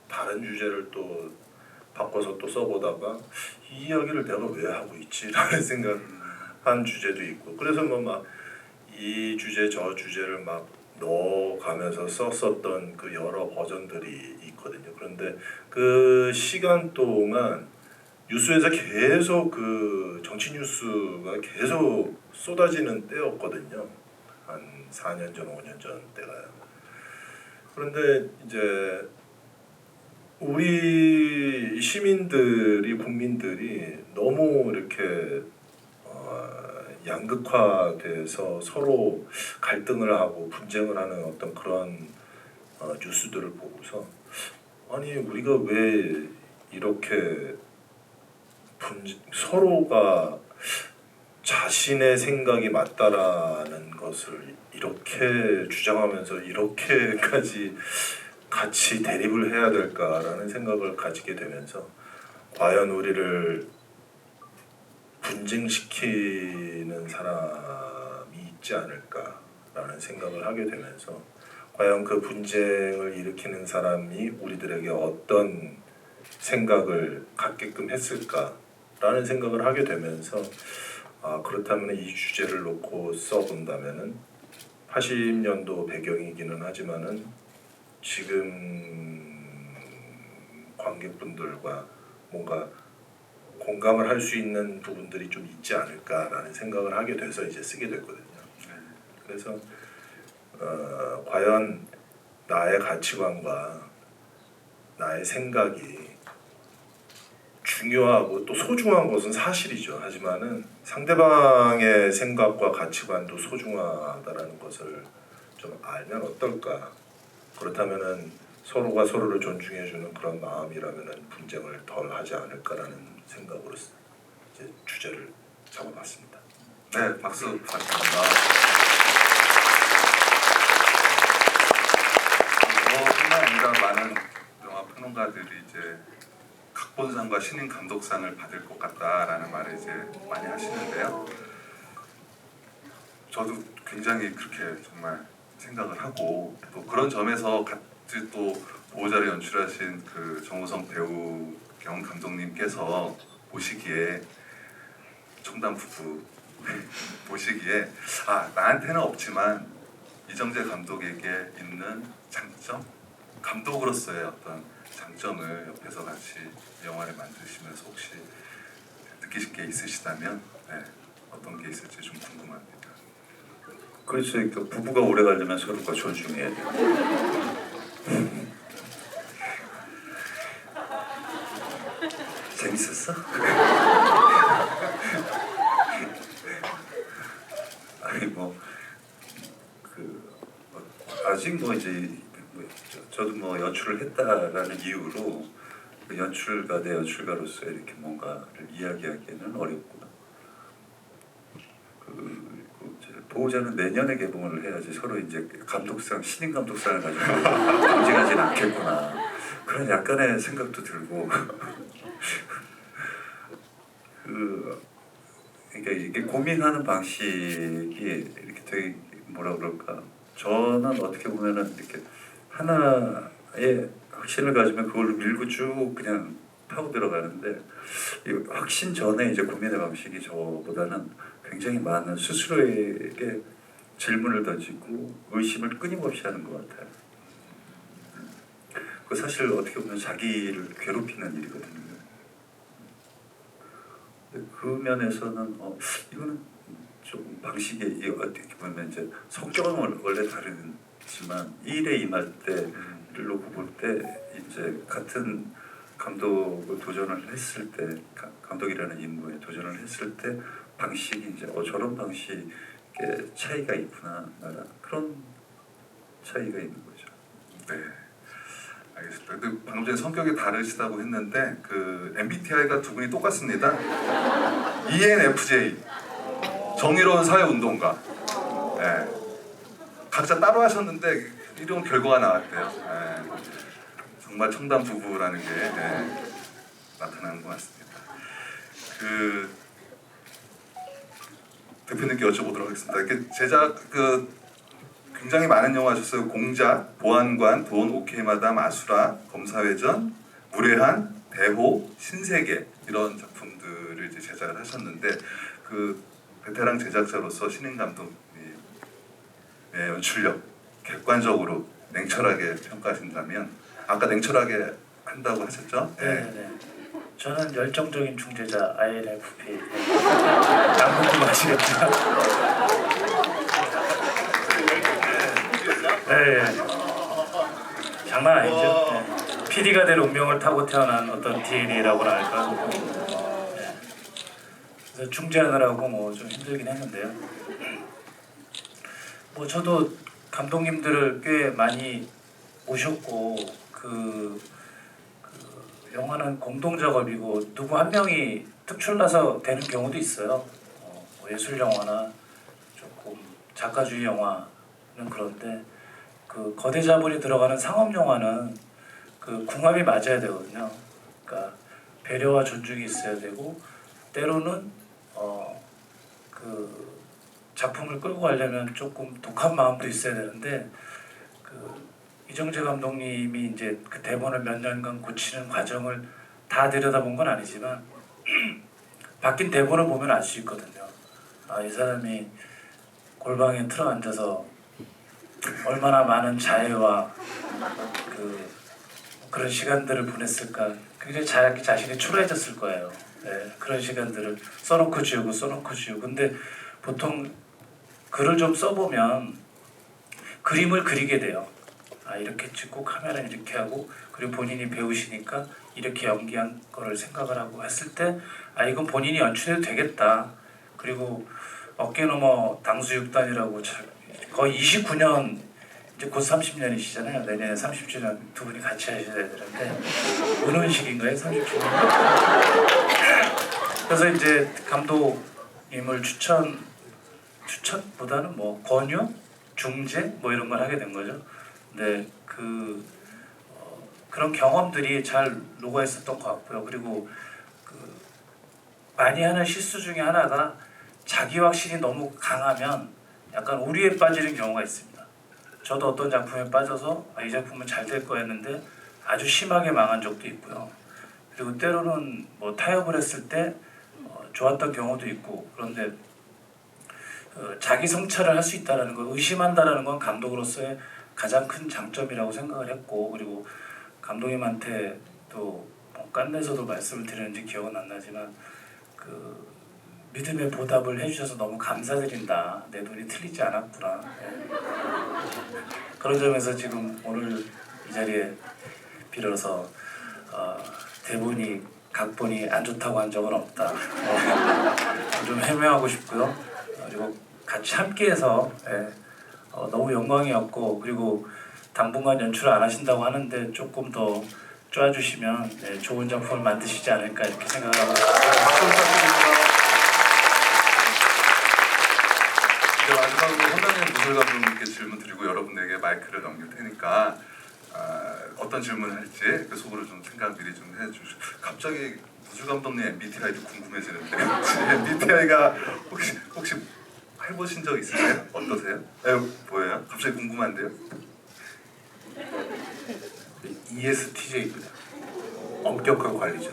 [SPEAKER 3] 다른 주제를 또 바꿔서 또 써보다가 이 이야기를 내가 왜 하고 있지라는 생각한 주제도 있고 그래서 뭐 막 이 주제 저 주제를 막 넣어가면서 썼었던 그 여러 버전들이 있거든요. 그런데 그 시간 동안 뉴스에서 계속 그 정치 뉴스가 계속 쏟아지는 때였거든요. 한 4년 전, 5년 전 때가요. 그런데 이제 우리 시민들이 국민들이 너무 이렇게 양극화돼서 서로 갈등을 하고 분쟁을 하는 어떤 그런 뉴스들을 보고서 아니 우리가 왜 이렇게 서로가 자신의 생각이 맞다라는 것을 이렇게 주장하면서 이렇게까지 같이 대립을 해야 될까라는 생각을 가지게 되면서 과연 우리를 분쟁시키는 사람이 있지 않을까라는 생각을 하게 되면서 과연 그 분쟁을 일으키는 사람이 우리들에게 어떤 생각을 갖게끔 했을까라는 생각을 하게 되면서 그렇다면 이 주제를 놓고 써본다면은 80년도 배경이기는 하지만은 지금 관객분들과 뭔가 공감을 할 수 있는 부분들이 좀 있지 않을까라는 생각을 하게 돼서 이제 쓰게 됐거든요. 그래서 과연 나의 가치관과 나의 생각이 중요하고 또 소중한 것은 사실이죠. 하지만은 상대방의 생각과 가치관도 소중하다라는 것을 좀 알면 어떨까? 그렇다면은 서로가 서로를 존중해주는 그런 마음이라면은 분쟁을 덜 하지 않을까라는 생각으로 이제 주제를 잡아봤습니다.
[SPEAKER 1] 네, 박수 부탁드립니다. 저뿐만 아니라 많은 영화 평론가들이 이제 각본상과 신인 감독상을 받을 것 같다라는 말을 이제 많이 하시는데요. 저도 굉장히 그렇게 정말 생각을 하고 또 그런 점에서 같이 또 보호자를 연출하신 그 정우성 배우 겸 감독님께서 보시기에 청담 부부 보시기에 나한테는 없지만 이정재 감독에게 있는 장점, 감독으로서의 어떤 장점을 옆에서 같이 영화를 만드시면서 혹시 느끼실 게 있으시다면 어떤 게 있을지 좀 궁금합니다.
[SPEAKER 4] 그렇죠. 그러니까 부부가 오래 가려면 서로가 존중해야 돼요. 재밌었어? 아니 아직 이제 저도 연출을 했다라는 이유로 그 연출가 대 연출가로서 이렇게 뭔가를 이야기하기에는 어렵구나. 보호자는 내년에 개봉을 해야지 서로 이제 감독상 신인 감독상을 가지고 경쟁하진 않겠구나. 그런 약간의 생각도 들고 그러니까 이게 고민하는 방식이 이렇게 되게 뭐라 그럴까? 저는 어떻게 보면은 이렇게 하나의 확신을 가지면 그걸로 밀고 쭉 그냥 파고 들어가는데 이 확신 전에 이제 고민의 방식이 저보다는 굉장히 많은 스스로에게 질문을 던지고 의심을 끊임없이 하는 것 같아요. 그 사실 어떻게 보면 자기를 괴롭히는 일이거든요. 그 면에서는 이거는 좀 방식이 어떻게 보면 이제 성격은 원래 다르지만 일에 임할 때를 놓고 볼 때 이제 같은 감독을 도전을 했을 때 감독이라는 임무에 도전을 했을 때 방식이 이제 저런 방식의 차이가 있구나 나라 그런 차이가 있는 거죠.
[SPEAKER 1] 네, 알겠습니다. 근데 방금 전에 성격이 다르시다고 했는데 그 MBTI가 두 분이 똑같습니다. ENFJ, 정의로운 사회운동가. 네. 각자 따로 하셨는데 이런 결과가 나왔대요. 네. 정말 첨단 부부라는 게 나타나는 것 같습니다. 그 대표님께 여쭤보도록 하겠습니다. 이렇게 제작 굉장히 많은 영화 하셨어요. 공작, 보안관, 돈, 오케이 마담, 아수라, 검사회전, 무례한, 대호, 신세계 이런 작품들을 이제 제작을 하셨는데 그 베테랑 제작자로서 신인 감독님의 연출력 객관적으로 냉철하게 평가하신다면 아까 냉철하게 한다고 하셨죠?
[SPEAKER 2] 네. 저는 열정적인 중재자 INFP. 양분도 마시겠죠. 네. 장난 아니죠. 네. PD가 될 운명을 타고 태어난 어떤 DNA라고나 할까. 네. 그래서 중재하느라고 뭐 좀 힘들긴 했는데요. 뭐 저도 감독님들을 꽤 많이 모셨고 그 영화는 공동 작업이고 누구 한 명이 특출나서 되는 경우도 있어요. 뭐 예술 영화나 조금 작가주의 영화는 그런데 그 거대 자본이 들어가는 상업 영화는 그 궁합이 맞아야 되거든요. 그러니까 배려와 존중이 있어야 되고 때로는 그 작품을 끌고 가려면 조금 독한 마음도 있어야 되는데 그 이정재 감독님이 이제 그 대본을 몇 년간 고치는 과정을 다 들여다본 건 아니지만 바뀐 대본을 보면 알 수 있거든요. 이 사람이 골방에 틀어 앉아서 얼마나 많은 자해와 그런 시간들을 보냈을까. 굉장히 자신이 초라해졌을 거예요. 네, 그런 시간들을 써놓고 지우고 써놓고 지우고. 근데 보통 글을 좀 써보면 그림을 그리게 돼요. 이렇게 찍고 카메라는 이렇게 하고 그리고 본인이 배우시니까 이렇게 연기한 거를 생각을 하고 했을 때 이건 본인이 연출해도 되겠다. 그리고 어깨 너머 당수육단이라고 거의 29년 이제 곧 30년이시잖아요. 내년에 30주년 두 분이 같이 하셔야 되는데 은혼식인가요? 30주년. 그래서 이제 감독님을 추천보다는 뭐 권유, 중재 뭐 이런 걸 하게 된 거죠. 네, 그런 경험들이 잘 녹아 있었던 것 같고요. 그리고 많이 하는 실수 중에 하나가 자기 확신이 너무 강하면 약간 오류에 빠지는 경우가 있습니다. 저도 어떤 작품에 빠져서 이 작품은 잘 될 거였는데 아주 심하게 망한 적도 있고요. 그리고 때로는 뭐 타협을 했을 때 좋았던 경우도 있고 그런데 자기 성찰을 할 수 있다는 걸 의심한다는 건 감독으로서의 가장 큰 장점이라고 생각을 했고 그리고 감독님한테 또 깐내서도 말씀을 드렸는지 기억은 안 나지만 믿음의 보답을 해주셔서 너무 감사드린다. 내 눈이 틀리지 않았구나. 네. 그런 점에서 지금 오늘 이 자리에 빌어서 대본이 각본이 안 좋다고 한 적은 없다. 좀 해명하고 싶고요. 그리고 같이 함께해서 너무 영광이었고 그리고 당분간 연출을 안 하신다고 하는데 조금 더 쪼아주시면 좋은 작품을 만드시지 않을까 이렇게 생각을 하고 있습니다.
[SPEAKER 1] 박수 부탁드립니다. 이제 마지막으로 선배님 무술 감독님께 질문 드리고 여러분에게 마이크를 넘길 테니까 어떤 질문을 할지 그 속으로 좀 생각 미리 좀 해주시고 갑자기 무술 감독님 MBTI도 궁금해지는데 MBTI가 혹시 해보신 적 있으세요? 어떠세요? 뭐예요? 갑자기 궁금한데요.
[SPEAKER 5] ESTJ입니다. 엄격한 관리자.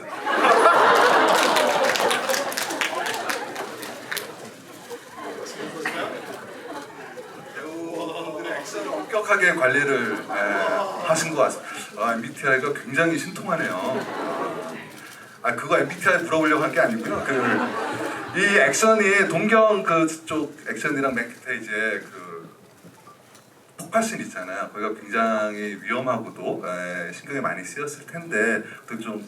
[SPEAKER 1] 배우분들의 액션을 엄격하게 관리를 하신 것 같습니다. MBTI가 굉장히 신통하네요. 그거 MBTI 물어보려고 한 게 아니고요. 이 액션이 동경 그쪽 액션이랑 맨 끝에 이제 그 폭발씬 있잖아요. 거기가 굉장히 위험하고도 신경이 많이 쓰였을 텐데 또 좀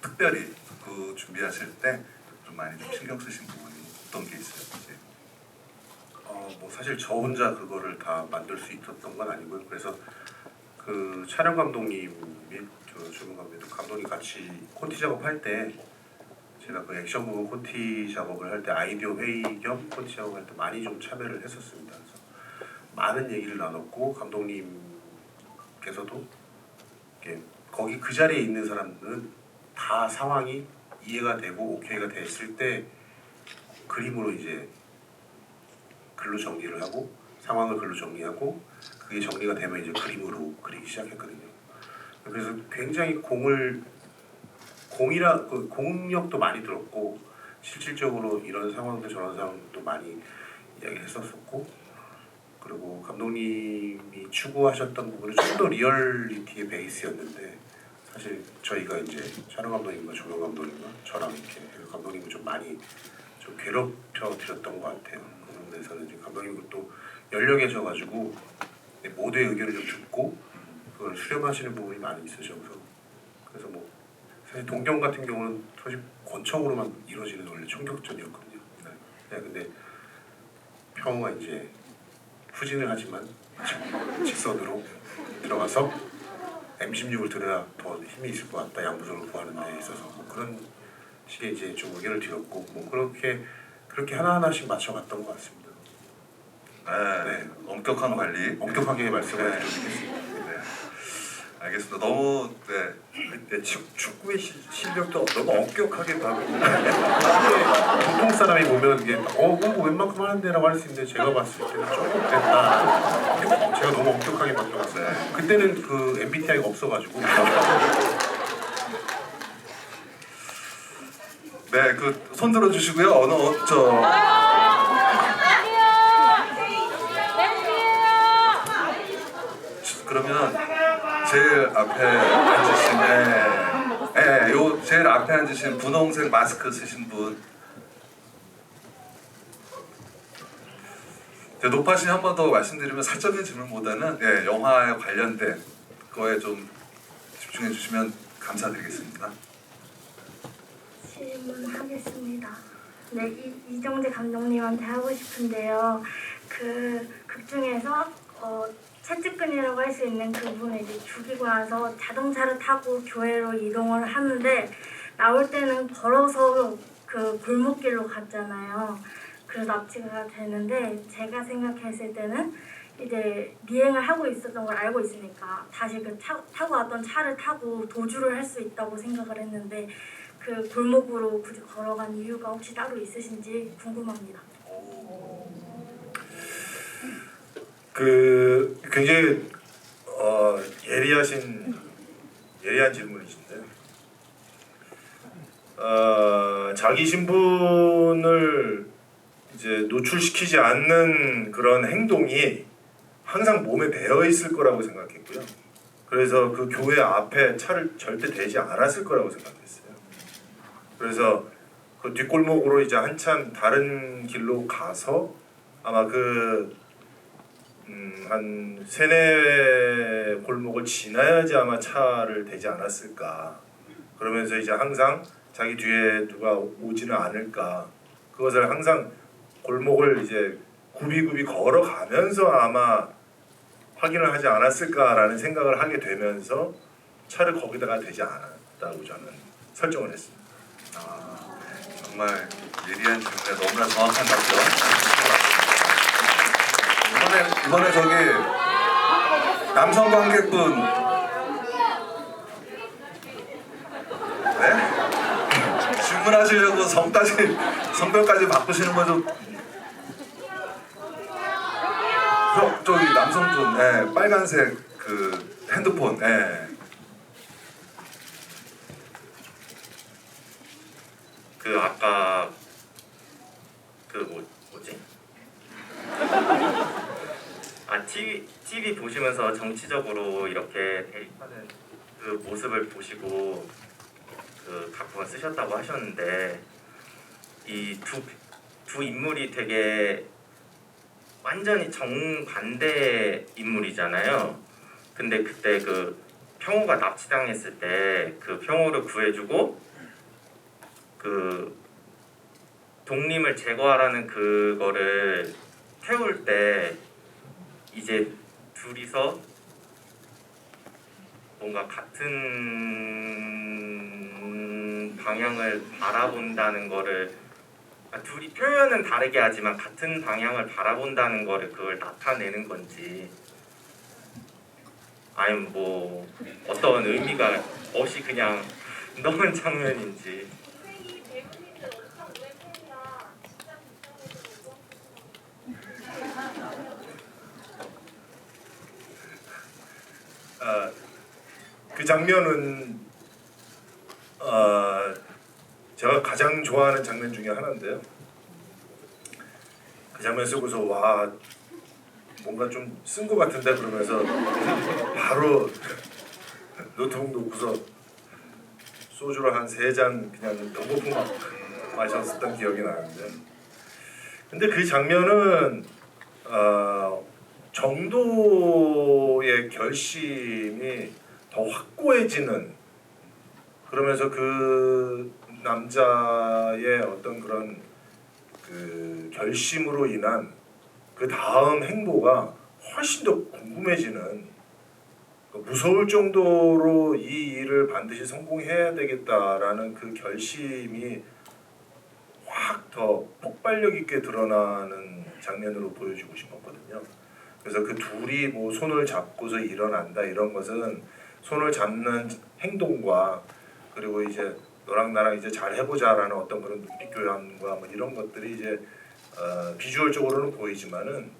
[SPEAKER 1] 특별히 그 준비하실 때 좀 많이 좀 신경 쓰신 부분이 어떤 게 있어요? 이제?
[SPEAKER 5] 뭐 사실 저 혼자 그거를 다 만들 수 있었던 건 아니고요. 그래서 그 촬영 감독님 및 주문 감독님 같이 콘티 작업할 때 제가 그 액션 부분 콘티 작업을 할 때 아이디어 회의 겸 콘티 작업할 때 많이 좀 참여를 했었습니다. 그래서 많은 얘기를 나눴고 감독님께서도 이렇게 거기 그 자리에 있는 사람들은 다 상황이 이해가 되고 오케이가 됐을 때 그림으로 이제 글로 정리를 하고 상황을 글로 정리하고 그게 정리가 되면 이제 그림으로 그리기 시작했거든요. 그래서 굉장히 공력도 많이 들었고 실질적으로 이런 상황도 저런 상황도 많이 이야기를 했었었고 그리고 감독님이 추구하셨던 부분은 좀 더 리얼리티의 베이스였는데 사실 저희가 이제 촬영 감독님과 조명 감독님과 저랑 이렇게 감독님을 좀 많이 좀 괴롭혀 드렸던 것 같아요. 그 부분에서는 이제 감독님도 또 연령해져가지고 모두의 의견을 좀 듣고 그걸 수렴하시는 부분이 많이 있으셔서 그래서 뭐 사실 동경 같은 경우는 사실 권총으로만 이루어지는 원래 총격전이었거든요. 네, 근데 평우가 이제 후진을 하지만 직선으로 들어가서 M16을 들어야 더 힘이 있을 것 같다. 양부선을 구하는 데 있어서 뭐 그런 식의 이제 좀 의견을 드렸고 뭐 그렇게 하나하나씩 맞춰갔던 것 같습니다.
[SPEAKER 1] 네, 엄격한 관리.
[SPEAKER 5] 엄격하게 말씀을
[SPEAKER 1] 네.
[SPEAKER 5] 드리겠습니다.
[SPEAKER 1] 네, 알겠습니다. 너무
[SPEAKER 4] 근데 축구의 실력도 너무 엄격하게 봐고
[SPEAKER 5] 보통 사람이 보면 이게 공부 웬만큼 하는데라고 할 수 있는데 제가 봤을 때는 조금 됐다. 제가 너무 엄격하게 바뀌었어요. 그때는 그 MBTI가 없어가지고
[SPEAKER 1] 네, 그 손 들어주시고요. 그러면 제일 앞에 앉으신 요 제일 앞에 앉으신 분홍색 마스크 쓰신 분. 노파신 한 번 더 말씀드리면 사적인 질문보다는 영화에 관련된 거에 좀 집중해 주시면 감사드리겠습니다.
[SPEAKER 6] 질문하겠습니다. 네, 이정재 감독님한테 하고 싶은데요. 그 극 중에서 채찍근이라고 할 수 있는 그분을 이제 죽이고 나서 자동차를 타고 교회로 이동을 하는데 나올 때는 걸어서 그 골목길로 갔잖아요. 그래서 납치가 되는데 제가 생각했을 때는 이제 미행을 하고 있었던 걸 알고 있으니까 다시 그 타고 왔던 차를 타고 도주를 할 수 있다고 생각을 했는데 그 골목으로 굳이 걸어간 이유가 혹시 따로 있으신지 궁금합니다.
[SPEAKER 3] 그 굉장히 예리한 질문이신데요. 자기 신분을 이제 노출시키지 않는 그런 행동이 항상 몸에 배어 있을 거라고 생각했고요. 그래서 그 교회 앞에 차를 절대 대지 않았을 거라고 생각했어요. 그래서 그 뒷골목으로 이제 한참 다른 길로 가서 아마 한 세네 골목을 지나야지 아마 차를 대지 않았을까. 그러면서 이제 항상 자기 뒤에 누가 오지는 않을까. 그것을 항상 골목을 이제 굽이굽이 걸어가면서 아마 확인을 하지 않았을까라는 생각을 하게 되면서 차를 거기다가 대지 않았다고 저는 설정을 했습니다.
[SPEAKER 1] 정말 예리한 질문에 너무나 정확한 답변. 이번에 저기 남성 관객분 질문하시려고 성별까지 바꾸시는 거 좀 저기 남성분, 예, 빨간색 그 핸드폰, 예.
[SPEAKER 7] 그 아까 그 뭐지? 아 TV 보시면서 정치적으로 이렇게 대립하는 그 모습을 보시고 그 각본을 쓰셨다고 하셨는데 이 두 인물이 되게 완전히 정반대 인물이잖아요. 근데 그때 그 평호가 납치당했을 때 그 평호를 구해주고 그 독림을 제거하라는 그거를 태울 때 이제 둘이서 뭔가 같은 방향을 바라본다는 거를 둘이 표현은 다르게 하지만 같은 방향을 바라본다는 거를 그걸 나타내는 건지 아니면 뭐 어떤 의미가 없이 그냥 넣은 장면인지.
[SPEAKER 3] 그 장면은 제가 가장 좋아하는 장면 중에 하나인데요. 그 장면 쓰고서 와 뭔가 좀 쓴 것 같은데 그러면서 바로 노트북 놓고서 소주를 한 3잔 그냥 너무 마셨었던 기억이 나는데 근데 그 장면은 정도의 결심이 더 확고해지는 그러면서 그 남자의 어떤 그런 그 결심으로 인한 그 다음 행보가 훨씬 더 궁금해지는 무서울 정도로 이 일을 반드시 성공해야 되겠다라는 그 결심이 확 더 폭발력 있게 드러나는 장면으로 보여주고 싶었거든요. 그래서 그 둘이 뭐 손을 잡고서 일어난다 이런 것은 손을 잡는 행동과 그리고 이제 너랑 나랑 이제 잘 해보자라는 어떤 그런 눈빛 교환과 뭐 이런 것들이 이제 비주얼적으로는 보이지만은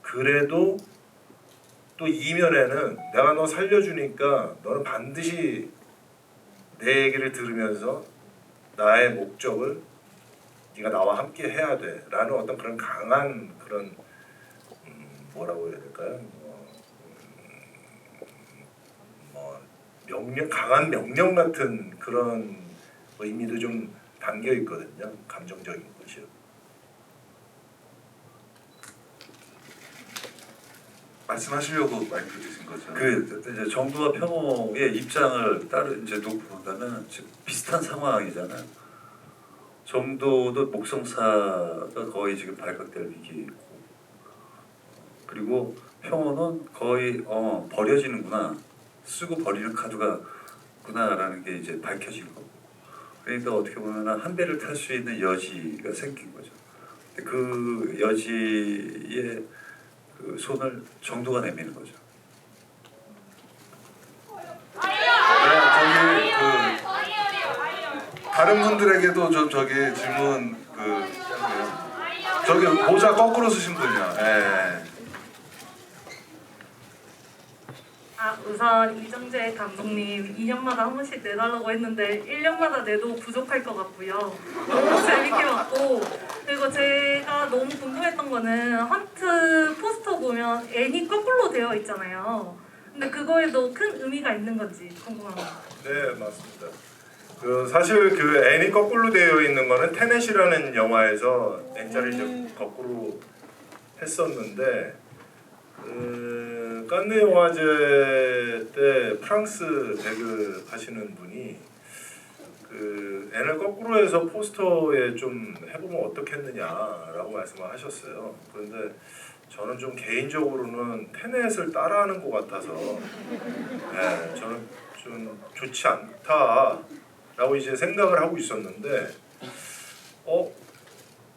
[SPEAKER 3] 그래도 또 이면에는 내가 너 살려주니까 너는 반드시 내 얘기를 들으면서 나의 목적을 네가 나와 함께 해야 돼라는 어떤 그런 강한 그런 뭐라고 해야 될까요? 명령 강한 명령 같은 그런 의미도 좀 담겨 있거든요. 감정적인 것이요.
[SPEAKER 1] 말씀하시려고 마이크 드신 거죠?
[SPEAKER 4] 그 이제 정부와 평호의 입장을 따로 이제 놓고 보면은 지금 비슷한 상황이잖아요. 정도도 목성사가 거의 지금 발각될 위기고 그리고 평호는 거의 버려지는구나 쓰고 버리는 카드가구나라는 게 이제 밝혀진 거고 그러니까 어떻게 보면은 한 배를 탈 수 있는 여지가 생긴 거죠. 그 여지에 그 손을 정도가 내미는 거죠.
[SPEAKER 1] 네, 저기 그 다른 분들에게도 좀 저기 질문 그 저기 모자 거꾸로 쓰신 분이요. 예.
[SPEAKER 8] 우선 이정재 감독님 2년마다 한 번씩 내달라고 했는데 1년마다 내도 부족할 것 같고요. 너무 재밌게 봤고 그리고 제가 너무 궁금했던 거는 헌트 포스터 보면 N이 거꾸로 되어 있잖아요. 근데 그거에도 큰 의미가 있는 건지 궁금합니다.
[SPEAKER 3] 네, 맞습니다. 그 사실 그 N이 거꾸로 되어 있는 거는 테넷이라는 영화에서 N자를 이제 거꾸로 했었는데 칸느 영화제 때 프랑스 배그 하시는 분이 그 N을 거꾸로 해서 포스터에 좀 해보면 어떻겠느냐라고 말씀을 하셨어요. 그런데 저는 좀 개인적으로는 테넷을 따라하는 것 같아서 네, 저는 좀 좋지 않다라고 이제 생각을 하고 있었는데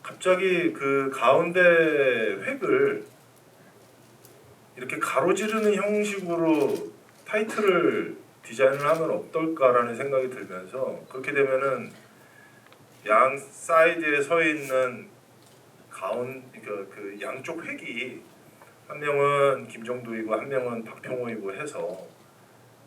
[SPEAKER 3] 갑자기 그 가운데 획을 이렇게 가로지르는 형식으로 타이틀을 디자인을 하면 어떨까라는 생각이 들면서 그렇게 되면은 양 사이드에 서 있는 그 양쪽 획이 한 명은 김정도이고 한 명은 박평호이고 해서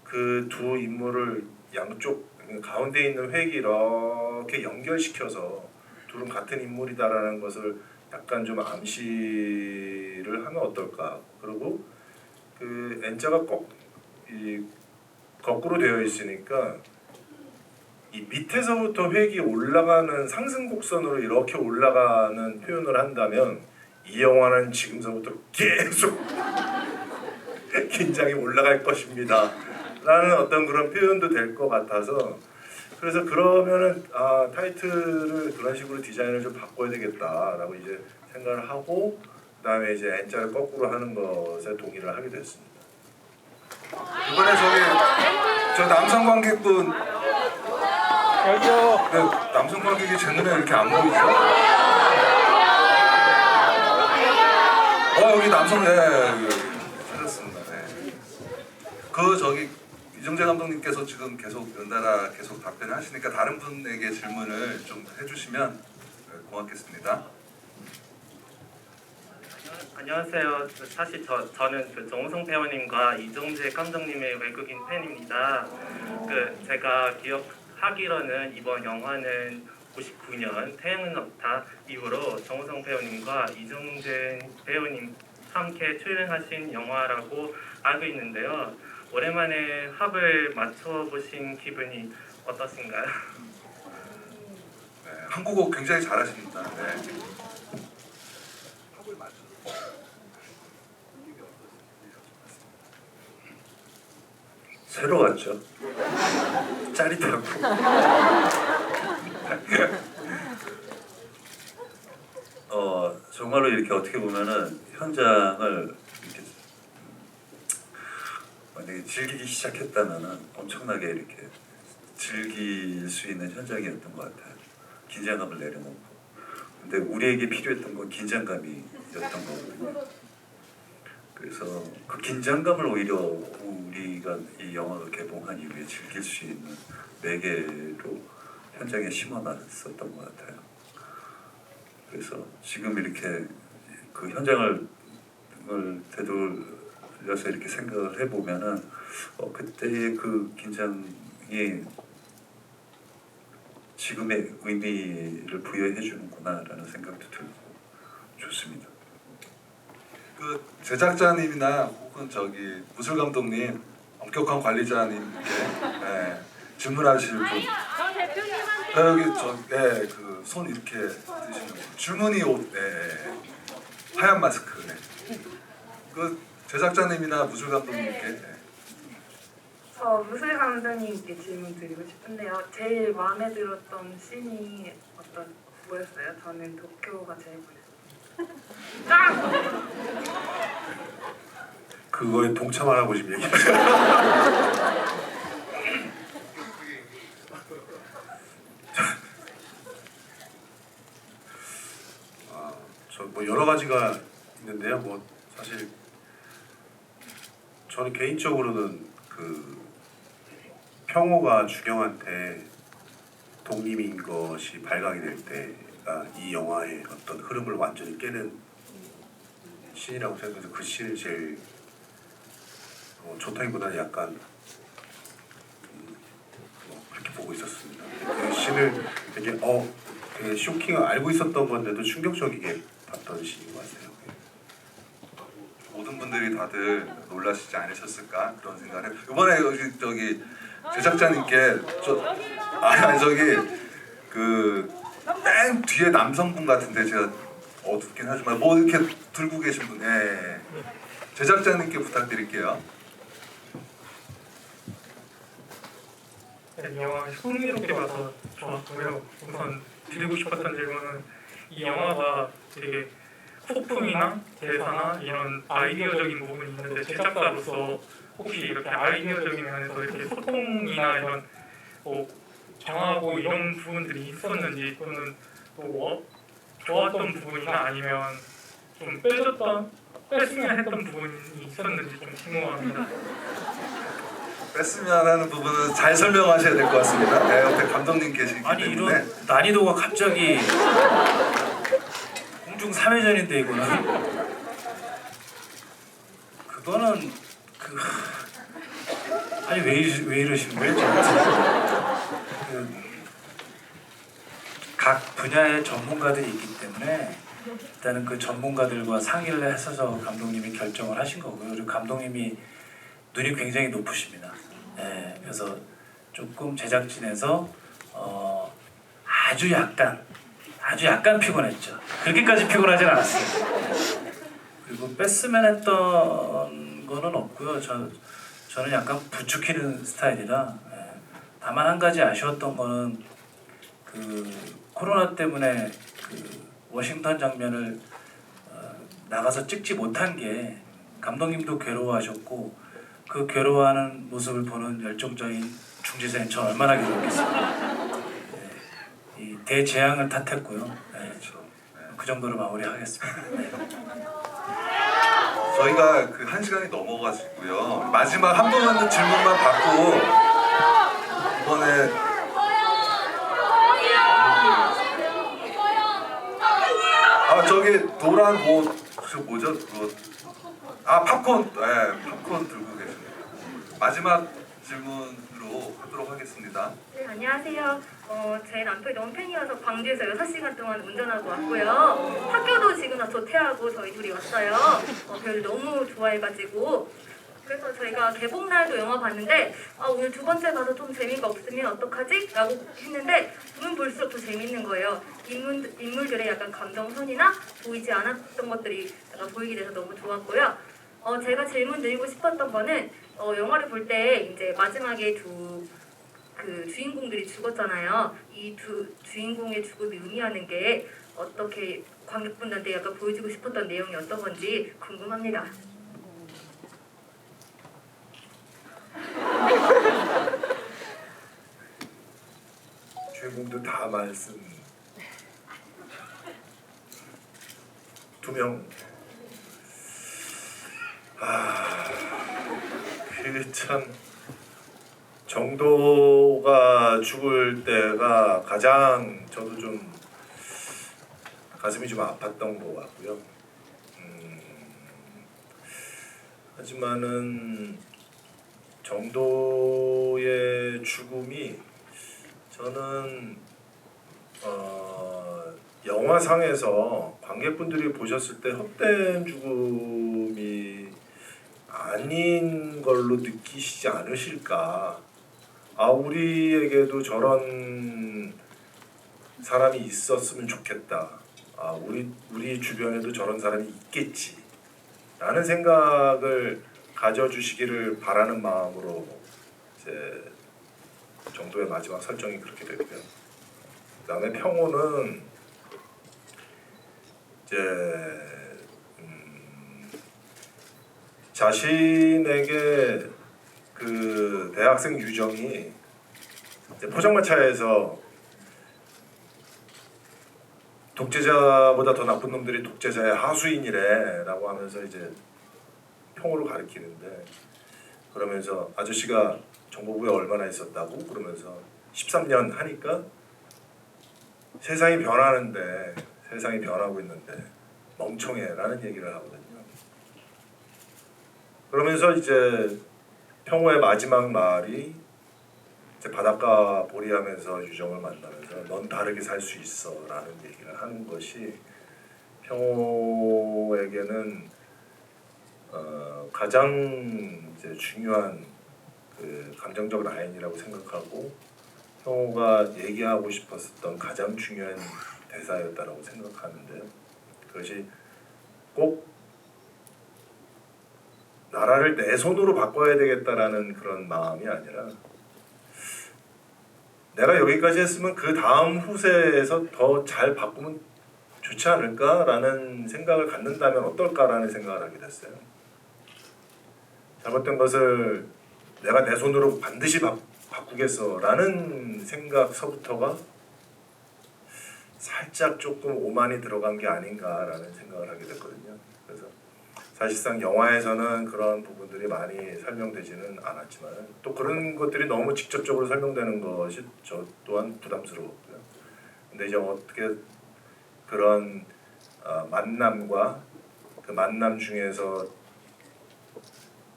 [SPEAKER 3] 그 두 인물을 양쪽 가운데 있는 획이 이렇게 연결시켜서 둘은 같은 인물이다라는 것을 약간 좀 암시를 하면 어떨까. 그리고 그 N자가 거꾸로 되어 있으니까 이 밑에서부터 획이 올라가는 상승 곡선으로 이렇게 올라가는 표현을 한다면 이 영화는 지금서부터 계속 긴장이 올라갈 것입니다 라는 어떤 그런 표현도 될 것 같아서, 그래서 그러면은 타이틀을 그런 식으로 디자인을 좀 바꿔야 되겠다라고 이제 생각을 하고, 그다음에 이제 N자를 거꾸로 하는 것에 동의를 하게 됐습니다.
[SPEAKER 1] 이번에 저 남성 관객분 남성 관객이 제 눈에 이렇게 안 보이죠? 여기 남성 찾았습니다. 네. 이정재 감독님께서 지금 계속 연달아 계속 답변을 하시니까 다른 분에게 질문을 좀 해주시면 고맙겠습니다.
[SPEAKER 7] 안녕하세요. 사실 저는 그 정우성 배우님과 이정재 감독님의 외국인 팬입니다. 제가 기억하기로는 이번 영화는 59년 태양은 없다 이후로 정우성 배우님과 이정재 배우님 함께 출연하신 영화라고 알고 있는데요. 오랜만에 합을 맞춰보신 기분이 어떠신가요?
[SPEAKER 1] 네, 한국어 굉장히 잘하십니다. 네.
[SPEAKER 4] 새로웠죠. 짜릿하고 정말로 이렇게 어떻게 보면은 현장을 이렇게 만약에 즐기기 시작했다면은 엄청나게 이렇게 즐길 수 있는 현장이었던 것 같아요. 긴장감을 내려놓고. 근데 우리에게 필요했던 건 긴장감이었던 거거든요. 그래서 그 긴장감을 오히려 우리가 이 영화가 개봉한 이후에 즐길 수 있는 매개로 현장에 심어놨었던 것 같아요. 그래서 지금 이렇게 그 현장을 되돌려서 이렇게 생각을 해보면은 그때의 그 긴장이 지금의 의미를 부여해 주는구나라는 생각도 들고 좋습니다.
[SPEAKER 1] 그 제작자님이나 혹은 무술 감독님, 엄격한 관리자님께 질문하실 분. 여기 그 손 이렇게 드시는 분. 줄무늬 옷, 하얀 마스크. 그 제작자님이나 무술 감독님께.
[SPEAKER 9] 저 무술 감독님께 질문 드리고 싶은데요. 제일 마음에 들었던 씬이 뭐였어요? 저는 도쿄가 제일 보였어요.
[SPEAKER 5] 그거에 동참하라고 지금 얘기하죠. 뭐 여러 가지가 있는데요. 뭐 사실 저는 개인적으로는 그 평호가 주경한테 독립인 것이 발각이 될 때가 이 영화의 어떤 흐름을 완전히 깨는 씬이라고 생각해서 그 씬을 제일 좋다기보다는 약간 그렇게 보고 있었습니다. 그 씬을 되게 쇼킹을 알고 있었던 건데도 충격적이게 봤던 씬인 것 같아요.
[SPEAKER 1] 모든 분들이 다들 놀라시지 않으셨을까 그런 생각을 해요. 이번에 제작자님께 맨 뒤에 남성분 같은데 제가 어둡긴 하지만 뭐 이렇게 들고 계신 분, 제작자님께 부탁드릴게요.
[SPEAKER 10] 이 영화 흥미롭게 봐서 좋았고요. 우선 드리고 싶었던 질문은 이 영화가 되게 소품이나 대사나 이런 아이디어적인 부분이 있는데 제작자로서 혹시 이렇게 아이디어적인 면에서 이렇게 소통이나 이런 정하고 이런 부분들이 있었는지, 또는 또 좋았던 부분이나 아니면 좀 뺐으면 했던 부분이 있었는지 좀 궁금합니다.
[SPEAKER 1] 뺐으면 하는 부분은 잘 설명하셔야 될 것 같습니다. 옆에 감독님 계시기 때문에.
[SPEAKER 2] 아니 이런 난이도가 갑자기 공중 3회전인데 이거는. 그거는 아니 왜 이러시는 거예요? 각 분야의 전문가들이 있기 때문에 일단은 그 전문가들과 상의를 해서 감독님이 결정을 하신 거고요. 그리고 감독님이 눈이 굉장히 높으십니다. 네, 그래서 조금 제작진에서 아주 약간 피곤했죠. 그렇게까지 피곤하진 않았어요. 네. 그리고 뺐으면 했던 거는 없고요. 저는 약간 부추기는 스타일이라 다만 한 가지 아쉬웠던 거는 코로나 때문에 워싱턴 장면을 나가서 찍지 못한 게 감독님도 괴로워하셨고 그 괴로워하는 모습을 보는 열정적인 중지자인 전 얼마나 괴로웠겠습니까. 이 대재앙을 탓했고요. 그 정도로 마무리하겠습니다.
[SPEAKER 1] 저희가 1시간이 넘어가지고요. 마지막 한 번 질문만 받고 이번에 저기 노란 뭐죠 그거 팝콘 팝콘 들고 계십니다. 마지막 질문으로 하도록 하겠습니다.
[SPEAKER 6] 네, 안녕하세요. 제 남편이 너무 팬이어서 광주에서 6시간 동안 운전하고 왔고요. 학교도 지금 조퇴하고 저희 둘이 왔어요. 별을 너무 좋아해가지고. 그래서 저희가 개봉날도 영화 봤는데 오늘 두 번째 봐도 좀 재미가 없으면 어떡하지? 라고 했는데 보면 볼수록 더 재밌는 거예요. 인물들의 약간 감정선이나 보이지 않았던 것들이 약간 보이게 돼서 너무 좋았고요. 제가 질문 드리고 싶었던 거는 영화를 볼 때 이제 마지막에 두 주인공들이 죽었잖아요. 이 두 주인공의 죽음이 의미하는 게 어떻게 관객분들한테 약간 보여주고 싶었던 내용이 어떤 건지 궁금합니다.
[SPEAKER 3] 주인공들 다 말씀. 2명. 그게 참 정도가 죽을 때가 가장 저도 좀 가슴이 좀 아팠던 것 같고요. 하지만은 정도의 죽음이 저는 영화상에서 관객분들이 보셨을 때 헛된 죽음이 아닌 걸로 느끼시지 않으실까. 우리에게도 저런 사람이 있었으면 좋겠다. 우리 주변에도 저런 사람이 있겠지. 라는 생각을 가져주시기를 바라는 마음으로 이제 정도의 마지막 설정이 그렇게 됐고요. 그다음에 평호는 이제 자신에게 그 대학생 유정이 이제 포장마차에서 독재자보다 더 나쁜 놈들이 독재자의 하수인이래라고 하면서 이제 평호를 가리키는데, 그러면서 아저씨가 정보부에 얼마나 있었다고 그러면서 13년 하니까 세상이 변하는데, 세상이 변하고 있는데 멍청해라는 얘기를 하거든요. 그러면서 이제 평호의 마지막 말이 이제 바닷가 보리하면서 유정을 만나면서 넌 다르게 살 수 있어라는 얘기를 하는 것이 평호에게는 가장 이제 중요한 그 감정적 라인이라고 생각하고, 평호가 얘기하고 싶었던 가장 중요한 대사였다라고 생각하는데요. 그것이 꼭 나라를 내 손으로 바꿔야 되겠다라는 그런 마음이 아니라, 내가 여기까지 했으면 그 다음 후세에서 더 잘 바꾸면 좋지 않을까라는 생각을 갖는다면 어떨까라는 생각을 하게 됐어요. 잘못된 것을 내가 내 손으로 반드시 바꾸겠어라는 생각서부터가 살짝 조금 오만이 들어간 게 아닌가라는 생각을 하게 됐거든요. 그래서 사실상 영화에서는 그런 부분들이 많이 설명되지는 않았지만 또 그런 것들이 너무 직접적으로 설명되는 것이 저 또한 부담스러웠고요. 근데 이제 어떻게 그런 만남과 그 만남 중에서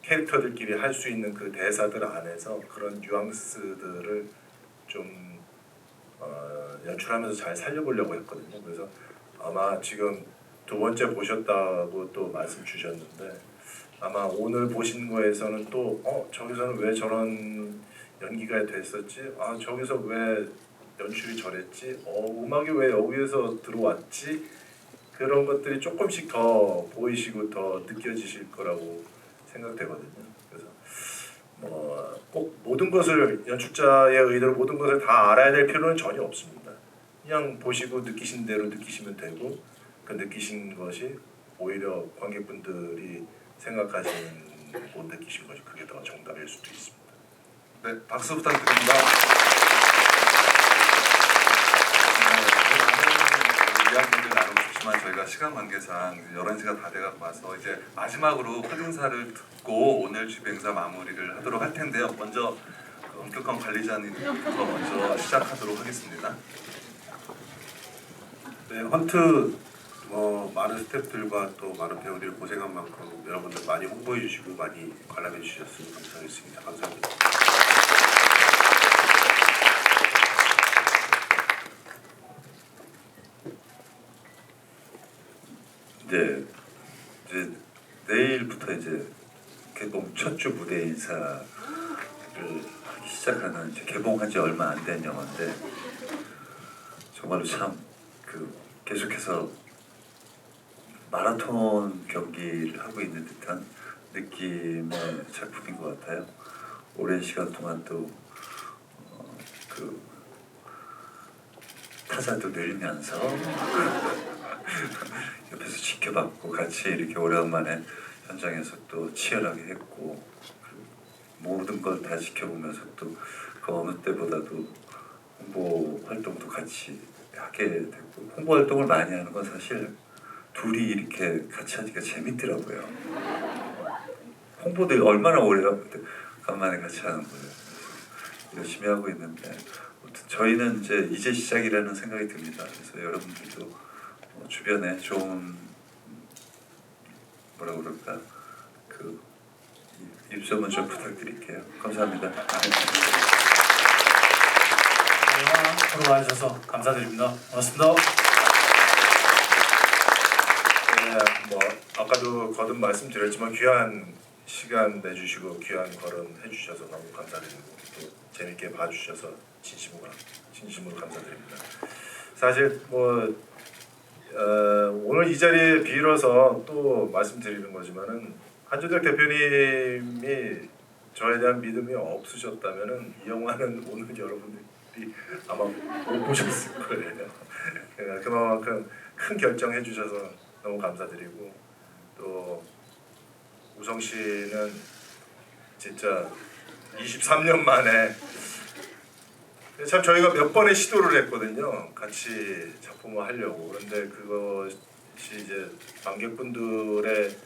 [SPEAKER 3] 캐릭터들끼리 할 수 있는 그 대사들 안에서 그런 뉘앙스들을 좀 연출하면서 잘 살려보려고 했거든요. 그래서 아마 지금 두 번째 보셨다고 또 말씀 주셨는데 아마 오늘 보신 거에서는 또 저기서는 왜 저런 연기가 됐었지? 아 저기서 왜 연출이 저랬지? 음악이 왜 여기에서 들어왔지? 그런 것들이 조금씩 더 보이시고 더 느껴지실 거라고 생각되거든요. 그래서 꼭 모든 것을 연출자의 의도로 모든 것을 다 알아야 될 필요는 전혀 없습니다. 그냥 보시고 느끼신 대로 느끼시면 되고 그 느끼신 것이 오히려 관객분들이 생각하시는 못 느끼신 것이 그게 더 정답일 수도 있습니다.
[SPEAKER 1] 네, 박수 부탁드립니다. 이야기를 나누고 싶지만 저희가 시간 관계상 11시가 다 돼가고 와서 이제 마지막으로 끝인사를 듣고 오늘 집행사 마무리를 하도록 할 텐데요. 먼저 엄격한 관리자님부터 먼저 시작하도록 하겠습니다.
[SPEAKER 5] 네, 헌트 많은 스태프들과 또 많은 배우들이 고생한 만큼 여러분들 많이 홍보해 주시고 많이 관람해 주셨으면 감사하겠습니다. 감사합니다.
[SPEAKER 4] 이제 내일부터 이제 개봉 첫 주 무대 인사를 하기 시작하는 이제 개봉한 지 얼마 안 된 영화인데 정말로 참 계속해서 마라톤 경기를 하고 있는 듯한 느낌의 작품인 것 같아요. 오랜 시간 동안 또 타자도 늘면서 옆에서 지켜봤고 같이 이렇게 오랜만에 현장에서 또 치열하게 했고 모든 걸 다 지켜보면서 또 그 어느 때보다도 홍보 활동도 같이 하게 됐고 홍보 활동을 많이 하는 건 사실 둘이 이렇게 같이 하니까 재밌더라고요. 홍보도 얼마나 오래간만에 같이 하는 거예요. 열심히 하고 있는데 아무튼 저희는 이제 시작이라는 생각이 듭니다. 그래서 여러분들도 주변에 좋은 뭐라 그럴까 입소문 좀 부탁드릴게요. 감사합니다.
[SPEAKER 2] 보러 와주셔서 감사드립니다. 고맙습니다.
[SPEAKER 3] 네, 아까도 거듭 말씀드렸지만 귀한 시간 내주시고 귀한 걸음 해주셔서 너무 감사드리고 또 재밌게 봐주셔서 진심으로 감사드립니다. 사실 오늘 이 자리에 빌어서 또 말씀드리는 거지만은 한조택 대표님이 저에 대한 믿음이 없으셨다면은 이 영화는 오늘 여러분들이 아마 못 보셨을 거예요. 그만큼 큰 결정해 주셔서 너무 감사드리고 또 우성 씨는 진짜 23년 만에 참 저희가 몇 번의 시도를 했거든요. 같이 작품을 하려고. 그런데 그것이 이제 관객분들의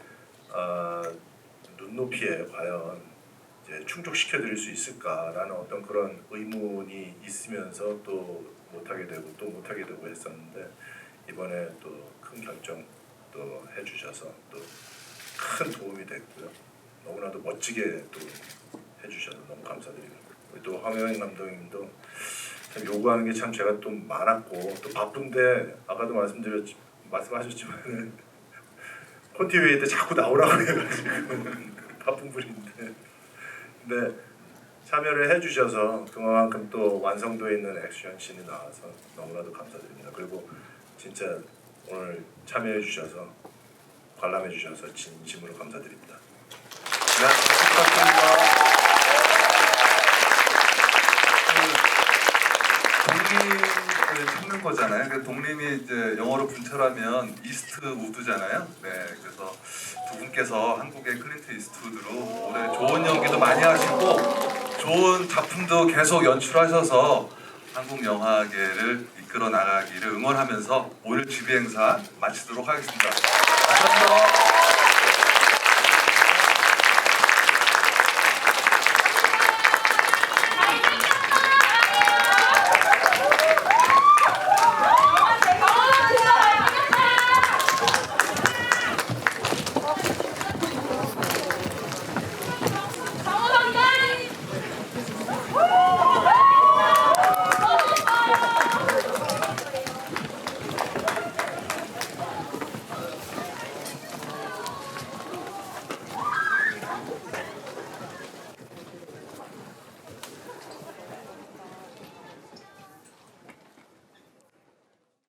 [SPEAKER 3] 눈높이에 과연 이제 충족시켜드릴 수 있을까라는 어떤 그런 의문이 있으면서 또 못하게 되고 했었는데 이번에 또 큰 결정 또 해주셔서 또 큰 도움이 됐고요. 너무나도 멋지게 또 해주셔서 너무 감사드립니다. 또 황영인 감독님도 참 요구하는 게 참 제가 좀 많았고 또 바쁜데 아까도 말씀하셨지만 콘티웨이 때 자꾸 나오라고 해가지고 바쁜 분인데 근데 참여를 해주셔서 그만큼 또 완성도 있는 액션 씬이 나와서 너무나도 감사드립니다. 그리고 진짜 오늘 참여해 주셔서 관람해 주셔서 진심으로 감사드립니다.
[SPEAKER 1] 네, 부탁드립니다. 독립을 찾는 거잖아요. 그 독립이 이제 영어로 분철하면 이스트 우드잖아요. 네, 그래서 두 분께서 한국의 클린트 이스트우드로 올해 좋은 연기도 많이 하시고 좋은 작품도 계속 연출하셔서 한국 영화계를 이끌어 나가기를 응원하면서 오늘 집행사 마치도록 하겠습니다. 감사합니다.